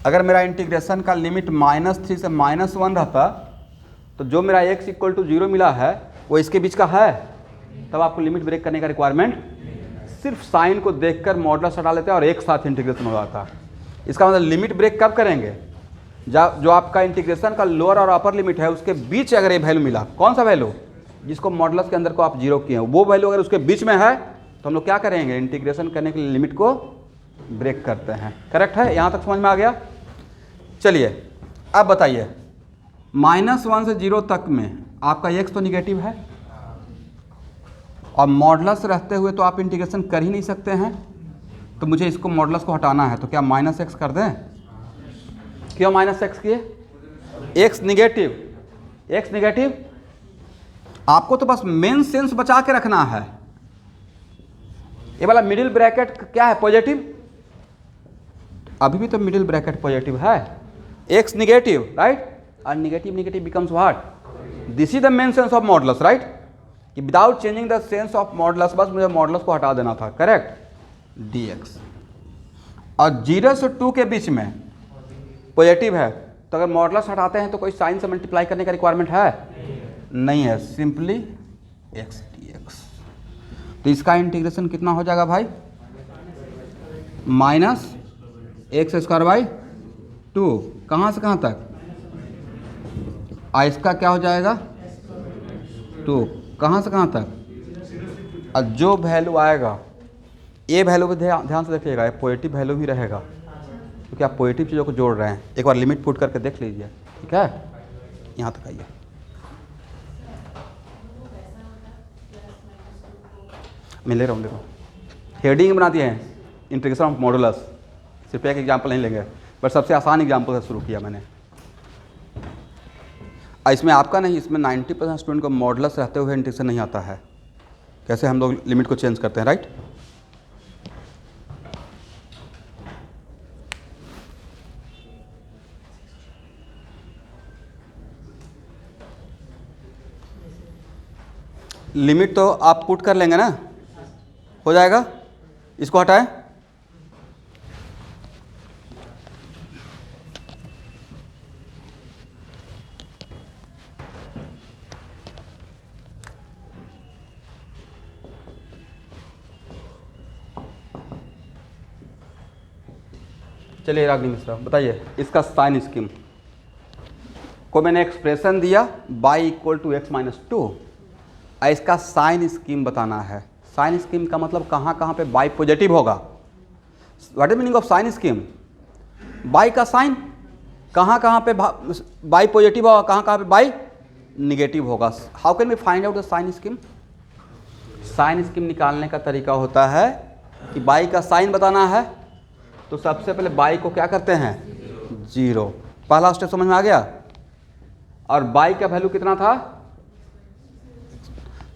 S1: अगर मेरा इंटीग्रेशन का लिमिट -3 से -1 रहता तो जो मेरा x = 0 मिला है वो इसके बीच का है, तब आपको लिमिट ब्रेक करने का रिक्वायरमेंट, सिर्फ साइन को देखकर मॉडुलस हटा लेते हैं और एक साथ इंटीग्रेशन हो जाता। इसका मतलब लिमिट ब्रेक कब करेंगे? जो आपका इंटीग्रेशन का लोअर और अपर लिमिट है उसके बीच अगर ये वैल्यू मिला, कौन सा वैल्यू? जिसको मॉडुलस के अंदर को आप 0 किए हैं, वो वैल्यू अगर उसके बीच में है तो हम लोग क्या करेंगे? इंटीग्रेशन करने के लिए लिमिट को ब्रेक करते हैं। करेक्ट है? यहाँ तक समझ में आ गया? चलिए अब बताइए, -1 से 0 तक में आपका x तो निगेटिव है और मॉडुलस रहते हुए तो आप इंटीग्रेशन कर ही नहीं सकते हैं, तो मुझे इसको मॉडुलस को हटाना है, तो क्या -x कर दें? क्यों -x किए? x निगेटिव, आपको तो बस मेन सेंस बचा के रखना है। ये वाला मिडिल ब्रैकेट क्या है? पॉजिटिव। अभी भी तो मिडिल ब्रैकेट पॉजिटिव है, x निगेटिव, राइट? और negative becomes what? This is the main sense of modulus, right? कि without changing the sense of modulus, बस मुझे मॉडुलस को हटा देना था। करेक्ट? dx। और 0 से 2 के बीच में पॉजिटिव है, तो अगर मॉडुलस हटाते हैं तो कोई साइन से मल्टीप्लाई करने का रिक्वायरमेंट है? नहीं है, सिंपली x dx। तो इसका इंटीग्रेशन कितना हो जाएगा भाई? -x²/2। कहाँ से कहाँ तक? इसका क्या हो जाएगा? 2। कहाँ से कहाँ तक? और जो वैल्यू आएगा, ये वैल्यू भी ध्यान से देखिएगा, ये पॉजिटिव वैल्यू भी रहेगा, क्योंकि आप पॉजिटिव चीज़ों को जोड़ रहे हैं। एक बार लिमिट पुट करके देख लीजिए, ठीक है? यहाँ तक आइए, मैं ले रहा हूँ, हेडिंग बना दिए हैं इंटीग्रेशन ऑफ मॉडुलस। सिर्फ एक एग्जाम्पल नहीं लेंगे, बट सबसे आसान एग्जाम्पल से शुरू किया मैंने। इसमें आपका नहीं, इसमें 90% स्टूडेंट को मॉडुलस रहते हुए इंटीग्रेशन नहीं आता है। कैसे हम लोग लिमिट को चेंज करते हैं, राइट? लिमिट तो आप पुट कर लेंगे ना, हो जाएगा। इसको हटाएं, चलिए रागिनी मिश्रा बताइए इसका साइन स्कीम को। मैंने एक्सप्रेशन दिया y = x-2, इसका साइन स्कीम बताना है। साइन स्कीम का मतलब कहाँ कहाँ पे y पॉजिटिव होगा। What is meaning of sine scheme? y का साइन कहाँ कहाँ पे y पॉजिटिव होगा, कहाँ कहाँ पे y निगेटिव होगा। How can we find out the sign scheme? Sign scheme निकालने का तरीका होता है कि y का साइन बताना है, तो सबसे पहले y को क्या करते हैं? 0। पहला स्टेप समझ में आ गया। और y का वैल्यू कितना था?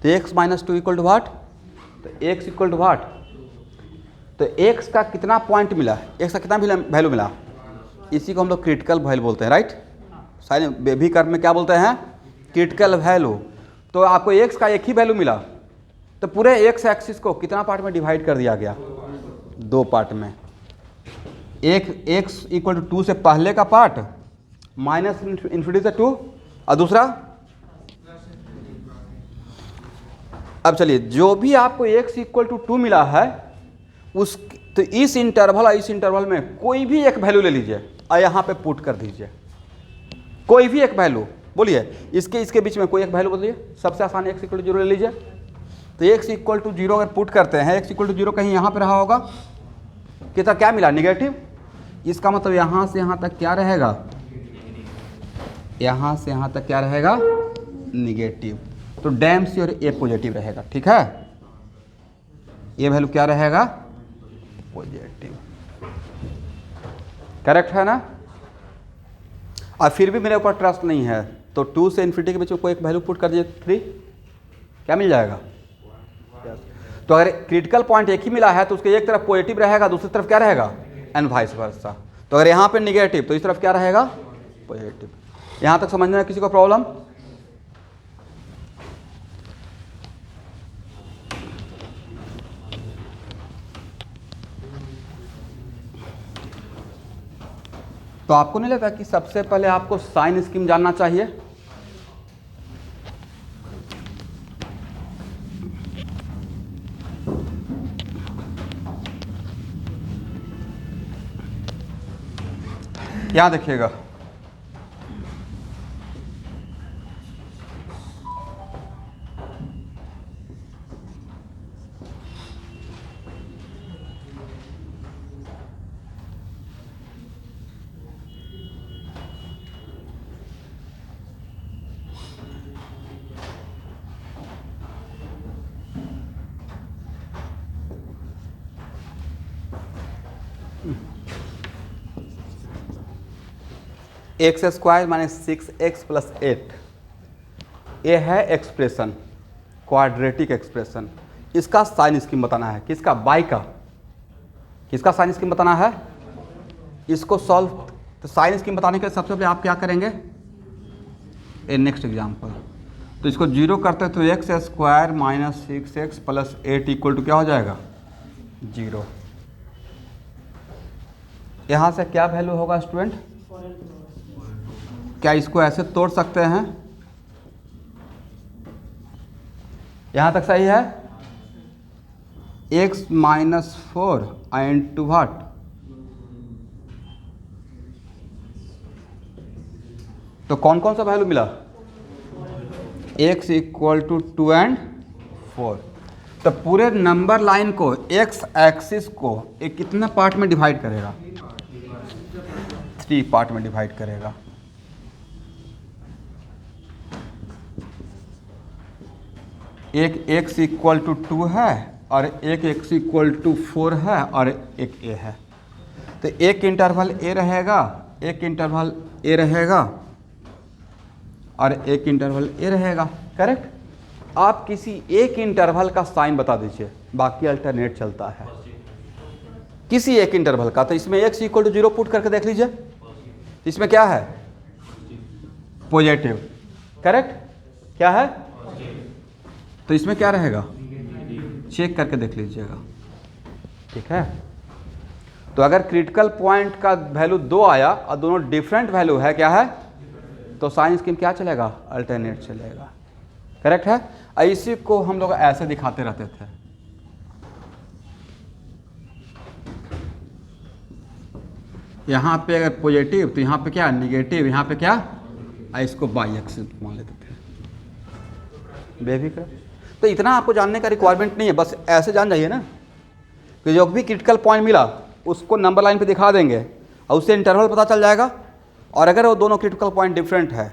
S1: तो x-2 = व्हाट? तो x = व्हाट? तो x का कितना पॉइंट मिला? x का कितना वैल्यू मिला? इसी को हम लोग क्रिटिकल वैल्यू बोलते हैं, राइट? साइन बेबी कर्व में क्या बोलते हैं? Critical value. तो आपको x का एक ही वैल्यू मिला, तो पूरे x एक्सिस को कितना पार्ट में डिवाइड कर दिया गया? 2 पार्ट में। एक x = 2 से पहले का पार्ट -∞ से 2, और दूसरा। अब चलिए, जो भी आपको x = 2 मिला है उस, तो इस इंटरवल में कोई भी एक वैल्यू ले लीजिए और यहाँ पे पुट कर दीजिए। कोई भी एक वैल्यू बोलिए, इसके बीच में कोई एक वैल्यू बोलिए। सबसे आसान x = 0 ले लीजिए। तो x = 0 अगर पुट करते हैं, x = 0 कहीं यहाँ पे रहा होगा, कितना क्या मिला? निगेटिव। इसका मतलब यहाँ से यहाँ तक क्या रहेगा? यहाँ से यहाँ तक क्या रहेगा? निगेटिव। तो डैम श्योर ये पॉजिटिव रहेगा, ठीक है? ये वैल्यू क्या रहेगा? पॉजिटिव। करेक्ट है ना? और फिर भी मेरे ऊपर ट्रस्ट नहीं है, तो 2 से इन्फिनिटी के बीच में कोई एक वैल्यू पुट कर दीजिए 3, क्या मिल जाएगा? तो अगर क्रिटिकल पॉइंट एक ही मिला है तो उसके एक तरफ पॉजिटिव रहेगा, दूसरी तरफ क्या रहेगा? And vice versa. तो अगर यहाँ पे निगेटिव तो इस तरफ क्या रहेगा? पॉजिटिव। यहाँ तक समझना है किसी को प्रॉब्लम? तो आपको नहीं लगता कि सबसे पहले आपको साइन स्कीम जानना चाहिए? यहां देखिएगा, x square minus 6x plus 8, ये है एक्सप्रेशन, क्वाड्रेटिक एक्सप्रेशन। इसका साइन स्कीम बताना है। किसका? बाई का। किसका साइन स्कीम बताना है? इसको सॉल्व। तो साइन स्कीम बताने के लिए सबसे पहले आप क्या करेंगे? ए नेक्स्ट एग्जाम्पल, तो इसको 0 करते हैं तो x square minus 6x plus 8 equal to क्या हो जाएगा? 0। यहाँ से क्या वैल्यू होगा स्टूडेंट? क्या इसको ऐसे तोड़ सकते हैं? यहाँ तक सही है? x minus 4 and to what? तो कौन कौन सा वैल्यू मिला? x equal to 2 and 4। तो पूरे नंबर लाइन को, x एक्सिस को एक कितने पार्ट में डिवाइड करेगा? 3 पार्ट में डिवाइड करेगा। एक x इक्वल टू 2 है और एक x इक्वल टू 4 है और एक a है। तो एक इंटरवल a रहेगा, एक इंटरवल a रहेगा और एक इंटरवल a रहेगा। करेक्ट? आप किसी एक इंटरवल का साइन बता दीजिए, बाकी अल्टरनेट चलता है। किसी एक इंटरवल का, तो इसमें x इक्वल टू 0 पुट करके देख लीजिए, इसमें क्या है? पॉजिटिव। करेक्ट? क्या है? तो इसमें क्या रहेगा? चेक करके देख लीजिएगा। ठीक है? तो अगर क्रिटिकल पॉइंट का वैल्यू 2 आया और दोनों डिफरेंट वैल्यू है, क्या है? तो साइन स्कीम क्या चलेगा? अल्टरनेट चलेगा। करेक्ट है? इसी को हम लोग ऐसे दिखाते रहते थे। यहाँ पे अगर पॉजिटिव तो यहाँ पे क्या? निगेटिव। यहाँ पे क्या? इसको बाई एक्सिस मान लेते थे। बेबी का तो इतना आपको जानने का रिक्वायरमेंट नहीं है, बस ऐसे जान जाइए ना कि जो भी क्रिटिकल पॉइंट मिला उसको नंबर लाइन पे दिखा देंगे और उससे इंटरवल पता चल जाएगा। और अगर वो दोनों क्रिटिकल पॉइंट डिफरेंट है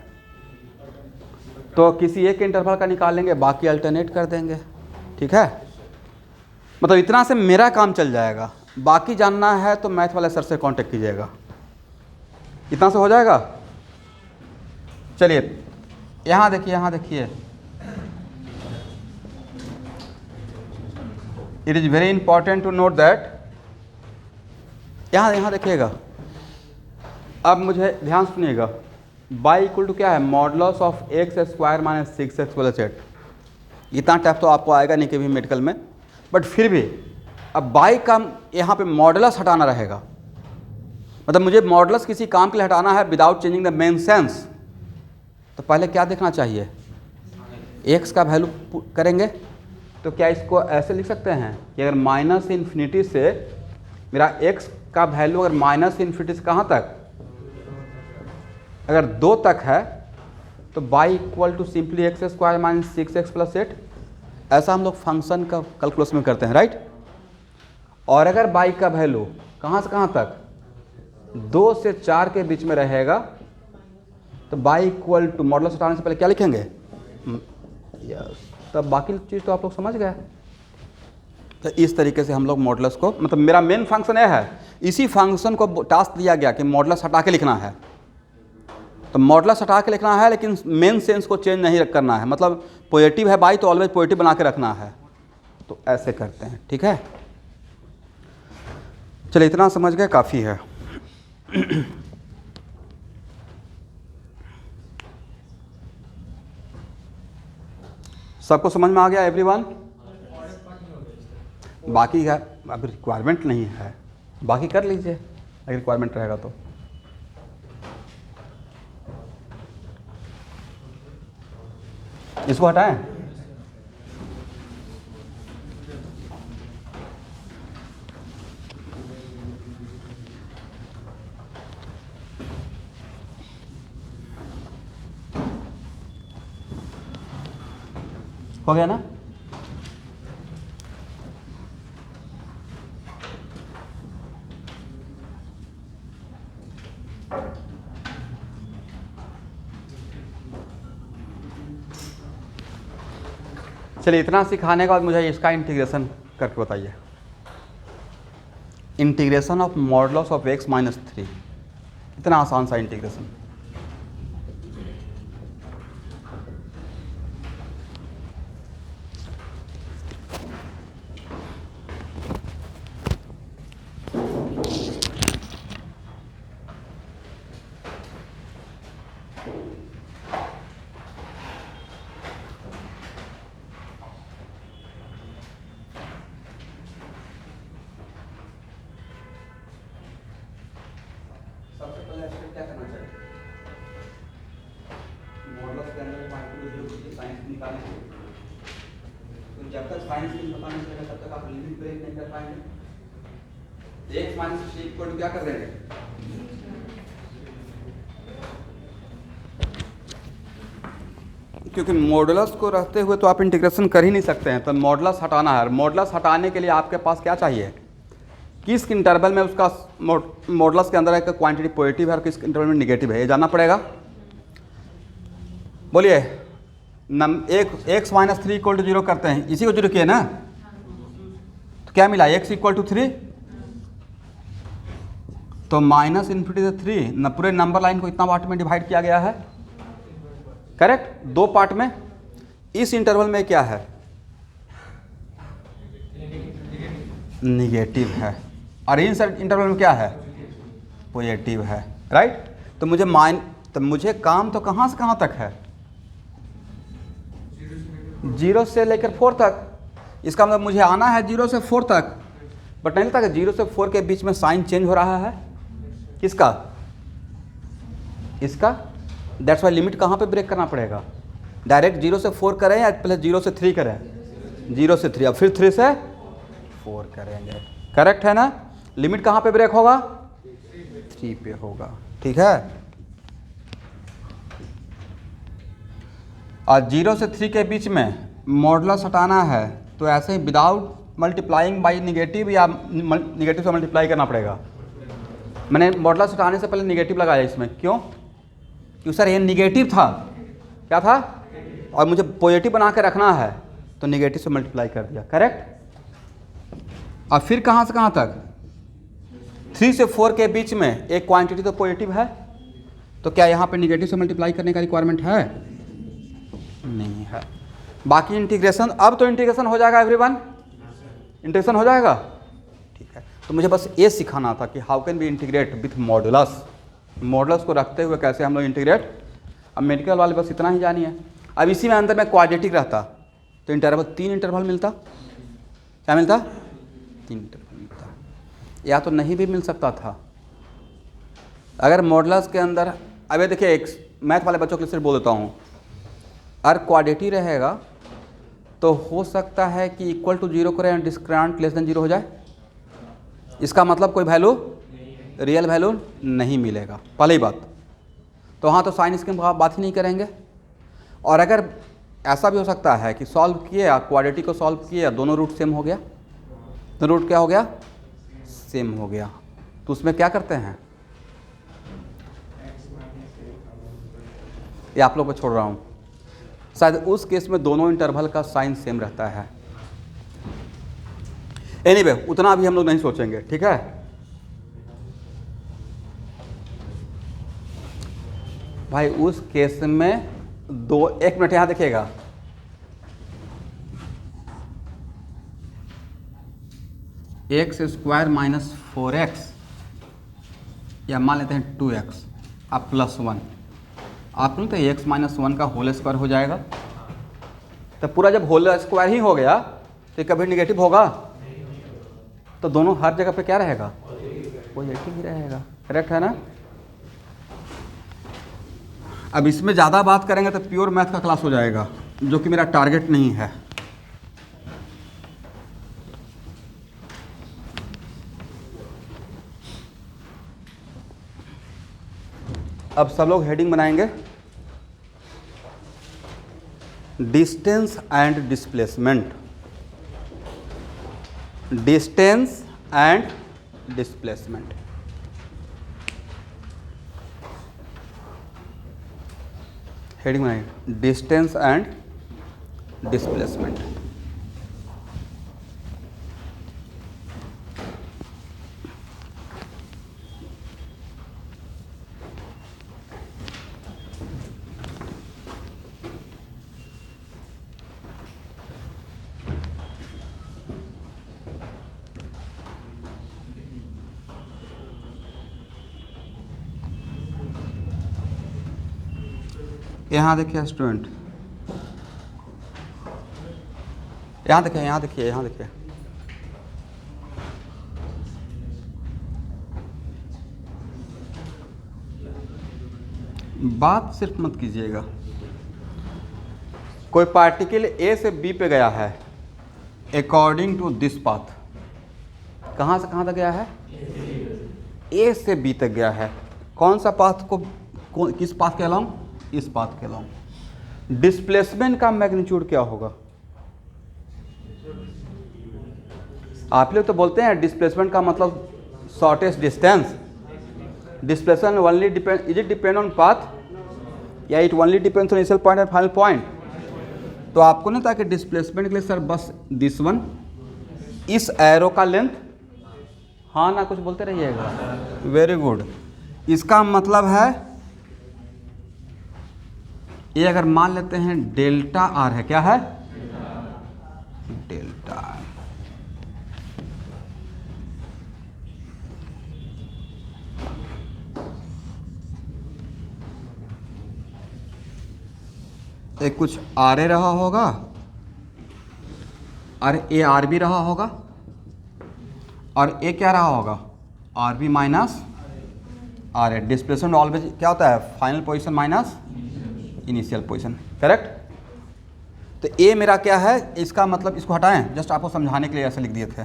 S1: तो किसी एक इंटरवल का निकाल लेंगे, बाकी अल्टरनेट कर देंगे। ठीक है? मतलब इतना से मेरा काम चल जाएगा। बाकी जानना है तो मैथ वाले सर से कांटेक्ट कीजिएगा। इतना से हो जाएगा। चलिए यहाँ देखिए, यहाँ देखिए, it is very important to note that, यहाँ देखिएगा। अब मुझे ध्यान सुनिएगा, बाई इक्वल टू क्या है? Modulus of x square minus 6x plus 8। इतना टाइप तो आपको आएगा नहीं कभी मेडिकल में, बट फिर भी अब बाई का यहाँ पे मॉडुलस हटाना रहेगा। मतलब मुझे मॉडुलस किसी काम के लिए हटाना है without changing the main sense, तो पहले क्या देखना चाहिए? एक्स का वैल्यू करेंगे। तो क्या इसको ऐसे लिख सकते हैं कि अगर माइनस इन्फिनिटी से मेरा x का वैल्यू अगर माइनस इन्फिनिटी से कहाँ तक? अगर 2 तक है तो y equal to simply x square minus 6x plus 8। ऐसा हम लोग फंक्शन का कैलकुलस में करते हैं, राइट? और अगर बाई का वैल्यू कहाँ से कहाँ तक? 2 से 4 के बीच में रहेगा तो बाई इक्वल टू मॉडुलस हटाने से पहले क्या लिखेंगे? यस। तब बाकी चीज़ तो आप लोग समझ गए। तो इस तरीके से हम लोग मॉडुलस को, मतलब मेरा मेन फंक्शन यह है, इसी फंक्शन को टास्क दिया गया कि मॉडुलस हटा के लिखना है। तो मॉडुलस हटा के लिखना है, लेकिन मेन सेंस को चेंज नहीं करना है। मतलब पॉजिटिव है बाई तो ऑलवेज पॉजिटिव बना के रखना है। तो ऐसे करते हैं, ठीक है। चलिए इतना समझ गए, काफ़ी है। सबको समझ में आ गया एवरीवन? बाकी है, अभी रिक्वायरमेंट नहीं है, बाकी कर लीजिए अगर रिक्वायरमेंट रहेगा तो। इसको हटाएं। हो गया ना? चलिए इतना सिखाने के बाद मुझे इसका इंटीग्रेशन करके बताइए। Integration of modulus of x minus 3, इतना आसान सा इंटीग्रेशन। सबसे पहले क्या करना चाहिए? मॉडुलस के अंदर साइंस निकालने के लिए, तो जब तक साइंस नहीं पता नहीं चलेगा तब तक आप लिमिट ब्रेक नहीं कर पाएंगे। x माइनस 3 इक्वल टू क्या कर देंगे? क्योंकि मॉडुलस को रखते हुए तो आप इंटीग्रेशन कर ही नहीं सकते हैं, तो मॉडुलस हटाना है। मॉडुलस हटाने के लिए आपके पास क्या चाहिए? किस इंटरवल में उसका मॉडुलस के अंदर एक क्वांटिटी पॉजिटिव है और किस इंटरवल में नेगेटिव है, ये जानना पड़ेगा। बोलिए, x माइनस 3 इक्वल टू 0 करते हैं, इसी को 0 किए ना, तो क्या मिला? x इक्वल टू 3, तो माइनस इन्फिनिटी से 3 न, पूरे नंबर लाइन को इतना पार्ट में डिवाइड किया गया है, करेक्ट, 2 पार्ट में। इस इंटरवल में क्या है? निगेटिव है, और इस इंटरवल में क्या है? पॉजिटिव है, राइट। तो मुझे काम तो कहाँ से कहाँ तक है? 0 से लेकर 4 तक। इसका मतलब मुझे आना है 0 से 4 तक, बट नहीं लगता कि 0 से 4 के बीच में साइन चेंज हो रहा है। किसका? इसका। दैट्स वाई लिमिट कहाँ पे ब्रेक करना पड़ेगा? डायरेक्ट 0 से 4 करें या पहले 0 से 3 करें? 0 से 3, अब फिर 3 से 4 करेंगे, करेक्ट है ना? लिमिट कहाँ पे ब्रेक होगा? 3 पे होगा, ठीक है। और 0 से 3 के बीच में मॉडुलस हटाना है, तो ऐसे ही विदाउट मल्टीप्लाइंग बाई निगेटिव या निगेटिव से मल्टीप्लाई करना पड़ेगा। मैंने मॉडुलस हटाने से पहले निगेटिव लगाया इसमें, क्यों? क्योंकि सर ये निगेटिव था, क्या था, और मुझे पॉजिटिव बना के रखना है, तो निगेटिव से मल्टीप्लाई कर दिया, करेक्ट। और फिर कहाँ से कहाँ तक? 3 से 4 के बीच में एक क्वांटिटी तो पॉजिटिव है, तो क्या यहाँ पे निगेटिव से मल्टीप्लाई करने का रिक्वायरमेंट है? नहीं है। बाकी इंटीग्रेशन, अब तो इंटीग्रेशन हो जाएगा एवरीवन, इंटीग्रेशन हो जाएगा, ठीक है। तो मुझे बस ये सिखाना था कि how can be integrate with modulus, modulus को रखते हुए कैसे हम लोग इंटीग्रेट। अब मेडिकल वाले बस इतना ही जानिए। अब इसी में अंदर में क्वाड्रेटिक रहता तो इंटरवल 3 इंटरवल मिलता, क्या मिलता? 3 इंटरवल मिलता, या तो नहीं भी मिल सकता था। अगर मॉडुलस के अंदर, अब ये देखिए, एक मैथ वाले बच्चों के लिए सिर्फ बोल देता हूँ, अगर क्वाड्रेटिक रहेगा तो हो सकता है कि इक्वल टू 0 करें, डिस्क्रिमिनेंट लेस देन 0 हो जाए। इसका मतलब कोई वैल्यू, रियल वैल्यू नहीं मिलेगा, पहले ही बात। तो हाँ, तो साइन इसकी बात ही नहीं करेंगे। और अगर ऐसा भी हो सकता है कि सॉल्व किए, क्वाड्रेटिक को सॉल्व किए, दोनों रूट सेम हो गया, तो रूट क्या हो गया? सेम हो गया, तो उसमें क्या करते हैं? ये आप लोग को छोड़ रहा हूँ, शायद उस केस में दोनों इंटरवल का साइन सेम रहता है। एनीवे, उतना भी हम लोग नहीं सोचेंगे, ठीक है भाई उस केस में दो, एक मिनट यहाँ देखिएगा, एक्स स्क्वायर माइनस 4x या मान लेते हैं 2x अब प्लस 1, आप लोग तो x माइनस 1 का होल स्क्वायर हो जाएगा। तो पूरा जब होल स्क्वायर ही हो गया तो कभी निगेटिव होगा? तो दोनों हर जगह पे क्या रहेगा? पॉजिटिव ही रहेगा। करेक्ट है ना? अब इसमें ज़्यादा बात करेंगे तो प्योर मैथ का क्लास हो जाएगा, जो कि मेरा टारगेट नहीं है। अब सब लोग हेडिंग बनाएंगे, distance and displacement. Distance and displacement. Heading बनाएंगे, डिस्टेंस एंड डिस्प्लेसमेंट। यहाँ देखिए स्टूडेंट, यहाँ देखिए, यहाँ देखिए, यहाँ देखिए, बात सिर्फ मत कीजिएगा। कोई पार्टिकल ए से बी पे गया है अकॉर्डिंग टू दिस पाथ। कहाँ से कहाँ तक गया है? ए से बी तक गया है। कौन सा पाथ को किस पाथ के अलोंग? इस पाथ के अलोंग। डिस्प्लेसमेंट का मैग्नीट्यूड क्या होगा? आप लोग तो बोलते हैं डिस्प्लेसमेंट का मतलब shortest distance. Displacement only depend, is it depend on path या it only depends on initial point and final point? तो आपको नहीं था कि डिस्प्लेसमेंट के लिए सर बस दिस वन, इस एरो का लेंथ, हाँ ना कुछ बोलते रहिएगा। Very good. इसका मतलब है ये अगर मान लेते हैं डेल्टा आर है, क्या है? Delta R. एक कुछ आर ए रहा होगा और ए आर बी रहा होगा और ए क्या रहा होगा? R b minus r a. Displacement always क्या होता है? Final position minus initial position. Correct? तो ए मेरा क्या है? इसका मतलब इसको हटाएं, जस्ट आपको समझाने के लिए ऐसे लिख दिए थे।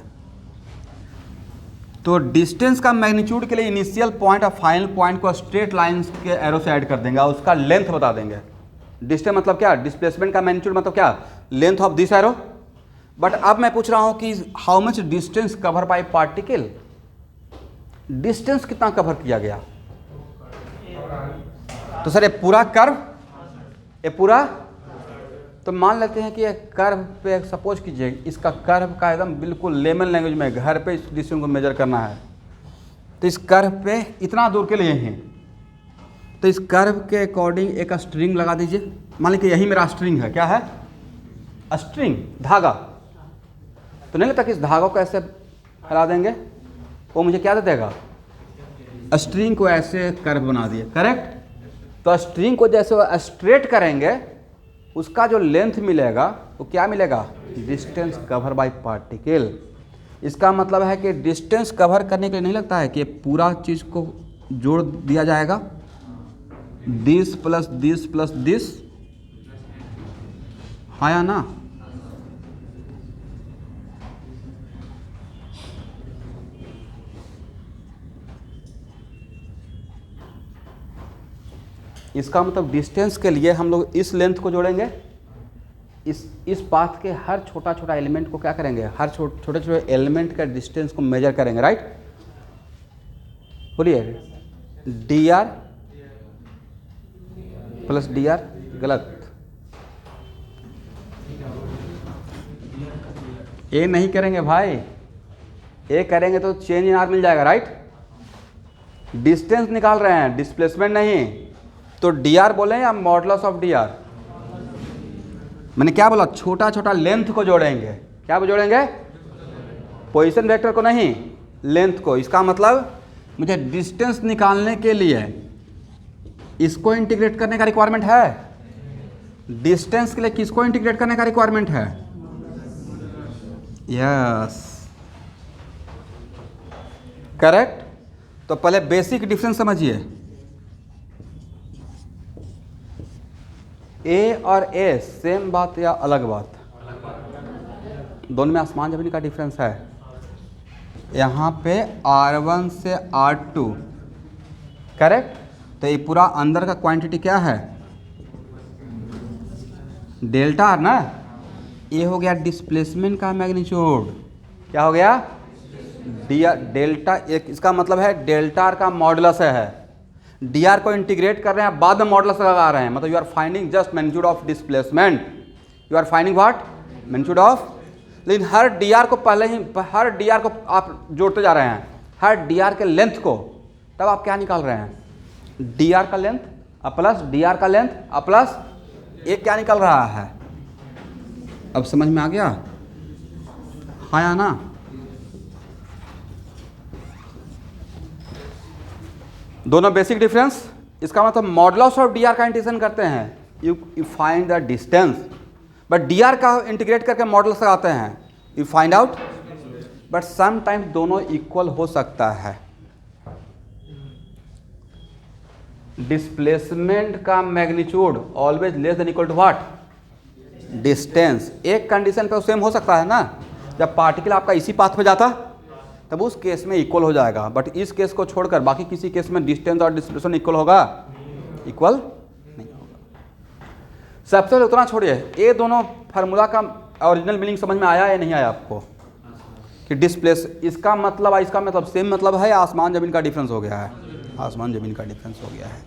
S1: तो डिस्टेंस का मैग्नीट्यूड के लिए इनिशियल पॉइंट और फाइनल पॉइंट को स्ट्रेट लाइंस के एरो से ऐड कर देंगे और उसका लेंथ बता देंगे। डिस्टेंस मतलब क्या? डिस्प्लेसमेंट का मैग्नीट्यूड मतलब क्या? Length of this arrow. But अब मैं पूछ रहा हूं कि how much distance cover by particle. Distance कितना कवर किया गया? तो सर ये पूरा कर्व, ये पूरा, तो मान लेते हैं कि ये कर्व पे सपोज कीजिए इसका कर्व का एकदम बिल्कुल लेमन लैंग्वेज में घर पे इस डिस्टेंस को मेजर करना है, तो इस कर्व पे इतना दूर के लिए ही, तो इस कर्व के अकॉर्डिंग एक स्ट्रिंग लगा दीजिए। मान लीजिए यही मेरा स्ट्रिंग है, क्या है? स्ट्रिंग, धागा। तो नहीं लगता कि इस धागों को ऐसे फैला देंगे वो मुझे क्या दे देगा? स्ट्रिंग को ऐसे कर्व बना दिए। करेक्ट? तो स्ट्रिंग को जैसे वो स्ट्रेट करेंगे उसका जो लेंथ मिलेगा वो क्या मिलेगा? Distance cover by particle. इसका मतलब है कि डिस्टेंस कवर करने के लिए नहीं लगता है कि पूरा चीज़ को जोड़ दिया जाएगा, this plus this plus this, हाँ या ना? इसका मतलब डिस्टेंस के लिए हम लोग इस लेंथ को जोड़ेंगे, इस पाथ के हर छोटा छोटा एलिमेंट को क्या करेंगे? हर छोटे छोटे एलिमेंट का डिस्टेंस को मेजर करेंगे। राइट? बोलिए, D R plus D R. गलत, ए नहीं करेंगे भाई, ए करेंगे तो चेंज इन आर मिल जाएगा। राइट? डिस्टेंस निकाल रहे हैं, डिस्प्लेसमेंट नहीं। तो डी आर बोले या मॉडुलस ऑफ डी आर? मैंने क्या बोला, छोटा छोटा लेंथ को जोड़ेंगे। क्या जोड़ेंगे? पोजीशन वेक्टर को नहीं, लेंथ को। इसका मतलब मुझे डिस्टेंस निकालने के लिए इसको इंटीग्रेट करने का रिक्वायरमेंट है। डिस्टेंस के लिए किसको इंटीग्रेट करने का रिक्वायरमेंट है? Yes, correct. तो पहले बेसिक डिफरेंस समझिए। ए और ए सेम बात या अलग बात? दोनों में आसमान जमीन का डिफरेंस है। यहाँ पे R1 से R2, करेक्ट। तो ये पूरा अंदर का क्वांटिटी क्या है? डेल्टा आर ना। ये हो गया डिस्प्लेसमेंट का मैग्नीट्यूड। क्या हो गया? डेल्टा। एक इसका मतलब है डेल्टा आर का मॉडुलस है। डी आर को इंटीग्रेट कर रहे हैं, बाद में मॉडुलस लगा रहे हैं। मतलब you are finding just magnitude of displacement, you are finding what? Magnitude of. लेकिन हर डी आर को पहले ही, हर डी आर को आप जोड़ते जा रहे हैं, हर डी आर के लेंथ को। तब आप क्या निकाल रहे हैं? डी आर का लेंथ प्लस डी आर का लेंथ प्लस एक क्या निकल रहा है? अब समझ में आ गया? हाँ या ना? दोनों बेसिक डिफरेंस। इसका मतलब मॉडुलस ऑफ डी आर का इंटीग्रेशन करते हैं, you find the distance. But d r का इंटीग्रेट करके मॉडुलस लगाते हैं, you find out. But sometimes दोनों इक्वल हो सकता है। डिस्प्लेसमेंट का magnitude always less than equal to what? Distance. एक कंडीशन पे सेम हो सकता है ना, जब पार्टिकल आपका इसी पाथ पे जाता तब उस केस में इक्वल हो जाएगा। बट इस केस को छोड़कर बाकी किसी केस में डिस्टेंस और डिस्प्लेसमेंट इक्वल होगा? इक्वल नहीं होगा। सबसे पहले उतना छोड़िए, ये दोनों फार्मूला का ओरिजिनल मीनिंग समझ में आया या नहीं आया आपको? कि डिस्प्लेस, इसका मतलब इसका मतलब सेम मतलब है या आसमान ज़मीन का डिफरेंस हो गया है? आसमान ज़मीन का डिफरेंस हो गया है।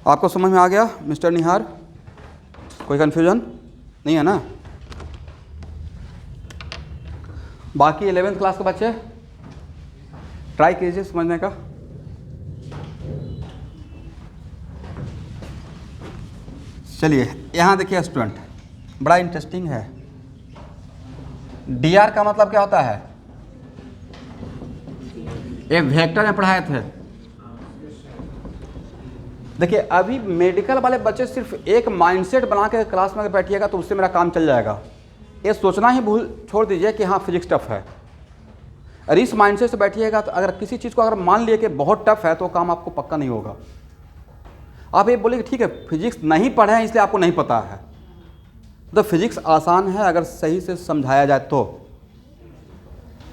S1: आपको समझ में आ गया मिस्टर निहार? कोई कन्फ्यूजन नहीं है ना? बाकी 11th क्लास के बच्चे ट्राई कीजिए समझने का। चलिए यहाँ देखिए स्टूडेंट, बड़ा इंटरेस्टिंग है। डी आर का मतलब क्या होता है? एक वेक्टर में पढ़ाए थे। देखिए अभी मेडिकल वाले बच्चे सिर्फ एक माइंडसेट बना के क्लास में बैठिएगा तो उससे मेरा काम चल जाएगा। ये सोचना ही भूल छोड़ दीजिए कि हाँ फिजिक्स टफ है। अरे इस माइंडसेट से बैठिएगा तो अगर किसी चीज़ को अगर मान लिए कि बहुत टफ है तो काम आपको पक्का नहीं होगा। आप ये बोलिए ठीक है फिजिक्स नहीं पढ़े हैं इसलिए आपको नहीं पता है, तो फिजिक्स आसान है अगर सही से समझाया जाए तो।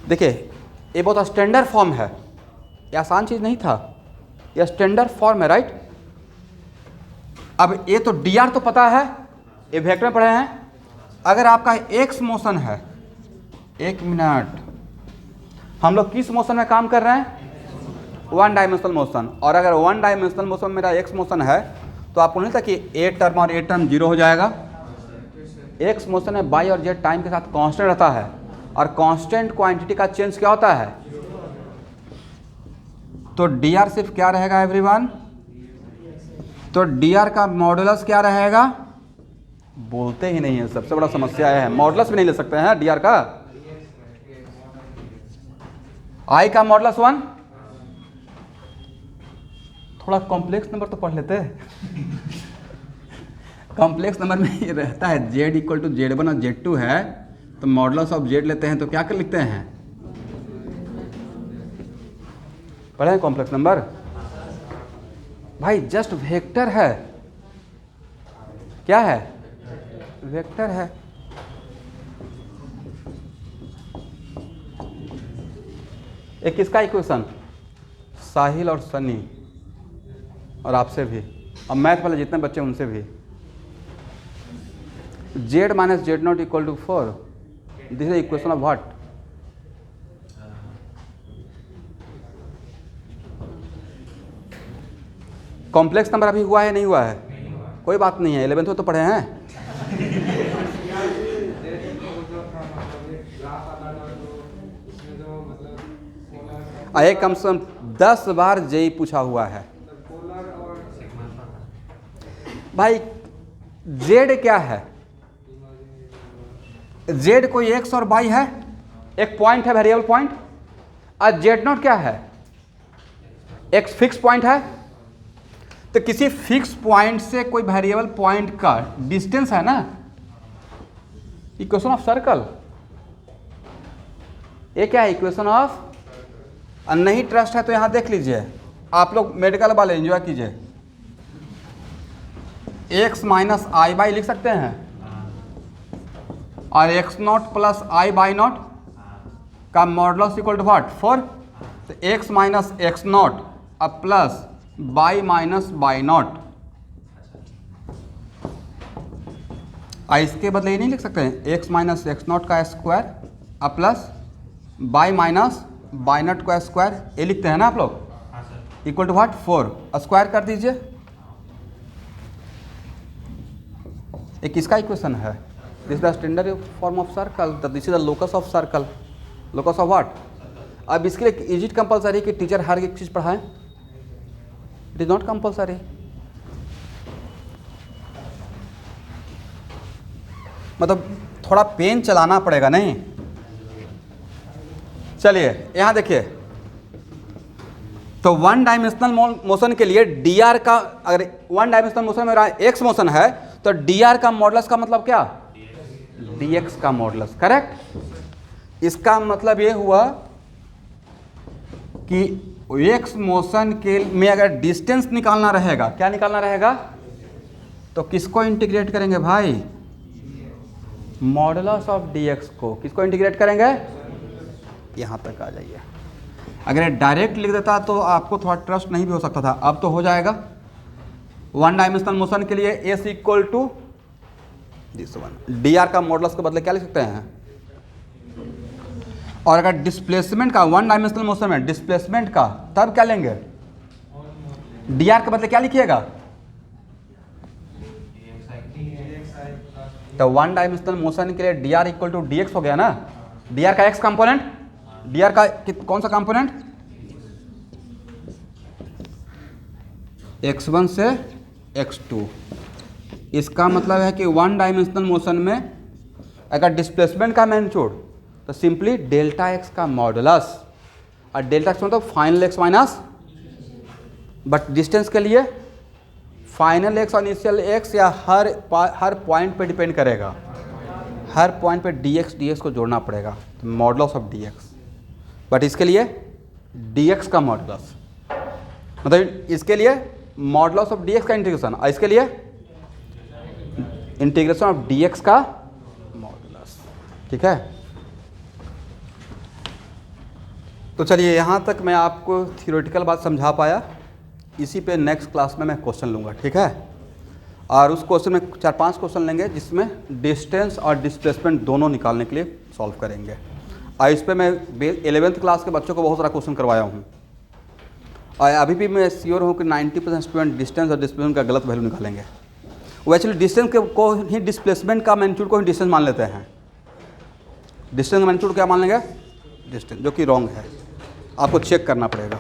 S1: देखिए ये बहुत स्टैंडर्ड फॉर्म है, ये आसान चीज़ नहीं था, ये स्टैंडर्ड फॉर्म है, राइट। अब ये तो डी आर तो पता है, ये वेक्टर में पढ़े हैं। अगर आपका एक्स मोशन है, एक मिनट, हम लोग किस मोशन में काम कर रहे हैं? One dimensional motion. और अगर वन डायमेंशनल मोशन मेरा एक्स मोशन है तो आपको नहीं था कि ए टर्म और ए टर्म जीरो हो जाएगा। एक्स मोशन में वाई और जेड टाइम के साथ कांस्टेंट रहता है और कांस्टेंट क्वांटिटी का चेंज क्या होता है? तो डी आर सिर्फ क्या रहेगा एवरीवन? तो डी आर का मॉडुलस क्या रहेगा? बोलते ही नहीं है, सबसे बड़ा समस्या है, मॉडुलस भी नहीं ले सकते हैं डी आर का। आई का मॉडुलस 1। थोड़ा कॉम्प्लेक्स नंबर तो पढ़ लेते। कॉम्प्लेक्स नंबर में ये रहता है z इक्वल टू Z1 और Z2 है तो मॉडुलस ऑफ Z लेते हैं तो क्या कर लिखते हैं? पढ़े हैं कॉम्प्लेक्स नंबर? भाई जस्ट वेक्टर है। क्या है? वेक्टर है। एक किसका इक्वेशन? साहिल और सनी और आपसे भी, और मैथ वाले जितने बच्चे उनसे भी। z minus z not equal to 4, this is equation of what? Complex number अभी हुआ है नहीं हुआ है? कोई बात नहीं है, 11th में तो पढ़े हैं। एक कम से कम 10 बार जेई पूछा हुआ है। भाई z क्या है, z कोई x और y है, एक पॉइंट है वेरिएबल पॉइंट, और z0 क्या है, एक फिक्स पॉइंट है। तो किसी फिक्स पॉइंट से कोई वेरिएबल पॉइंट का डिस्टेंस है ना, इक्वेशन ऑफ सर्कल, ये क्या है, इक्वेशन ऑफ। नहीं ट्रस्ट है तो यहां देख लीजिए, आप लोग मेडिकल वाले एंजॉय कीजिए, x माइनस आई बाई लिख सकते हैं, और x0 plus I by not का मॉडुलस इक्वल टू व्हाट 4, तो x माइनस x0 अब plus by minus by not. इसके बदले ये नहीं लिख सकते हैं x माइनस x0 का स्क्वायर अब plus by minus by not का स्क्वायर, ये लिखते हैं ना आप लोग, इक्वल टू व्हाट 4, स्क्वायर कर दीजिए। ये किसका इक्वेशन है, this the standard form of circle, this is the locus of circle, locus of what. अब इसके लिए इज इट कंपलसरी कि टीचर हर एक चीज़ पढ़ाएं, इट इज नॉट कंपलसरी। मतलब थोड़ा पेन चलाना पड़ेगा नहीं। चलिए यहां देखिए, तो वन डायमेंशनल मोशन के लिए dr का, अगर वन डायमेंशनल मोशन में x मोशन है तो dr का मॉडुलस का मतलब क्या, dx का मॉडुलस, करेक्ट। इसका मतलब ये हुआ कि x मोशन के में अगर डिस्टेंस निकालना रहेगा, क्या निकालना रहेगा, तो किसको इंटीग्रेट करेंगे भाई, मॉडुलस ऑफ dx को, किसको इंटीग्रेट करेंगे, यहाँ तक आ जाइए। अगर डायरेक्ट लिख देता तो आपको थोड़ा ट्रस्ट नहीं भी हो सकता था, अब तो हो जाएगा। वन डायमेंशनल मोशन के लिए s equal to this one, d r का मॉडुलस के बदले क्या लिख सकते हैं, और अगर डिस्प्लेसमेंट का, वन डायमेंशनल मोशन में डिस्प्लेसमेंट का, तब क्या लेंगे, डी आर के बदले क्या लिखिएगा, तो वन डायमेंशनल मोशन के लिए d r equal to d x हो गया ना, डी आर का एक्स कंपोनेंट, डी आर का कौन सा कंपोनेंट, x1 से x2। इसका मतलब है कि वन डायमेंशनल मोशन में अगर डिस्प्लेसमेंट का मैग्नीट्यूड, तो सिंपली डेल्टा एक्स का मॉडुलस, और डेल्टा एक्स मतलब final x minus, but distance के लिए फाइनल एक्स और इनिशियल एक्स, या हर पॉइंट पे डिपेंड करेगा, हर पॉइंट पे dx को जोड़ना पड़ेगा, तो मॉडुलस ऑफ dx। बट इसके लिए dx का मॉडुलस, मतलब इसके लिए मॉडुलस ऑफ dx का इंटीग्रेशन, और इसके लिए इंटीग्रेशन ऑफ dx का मॉडुलस, ठीक है। तो चलिए यहाँ तक मैं आपको थियोरेटिकल बात समझा पाया, इसी पे नेक्स्ट क्लास में मैं क्वेश्चन लूँगा, ठीक है। और उस क्वेश्चन में 4-5 क्वेश्चन लेंगे जिसमें डिस्टेंस और डिस्प्लेसमेंट दोनों निकालने के लिए सॉल्व करेंगे। और इस पे मैं 11th क्लास के बच्चों को बहुत सारा क्वेश्चन करवाया हूँ, और अभी भी मैं श्योर हूँ कि 90% स्टूडेंट डिस्टेंस और डिस्प्लेसमेंट का गलत वैल्यू निकालेंगे। वो एक्चुअली डिस्टेंस को ही, डिस्प्लेसमेंट का मैग्नीट्यूड को ही डिस्टेंस मान लेते हैं, डिस्टेंस का मैग्नीट्यूड क्या मान लेंगे, डिस्टेंस, जो कि रॉन्ग है, आपको चेक करना पड़ेगा।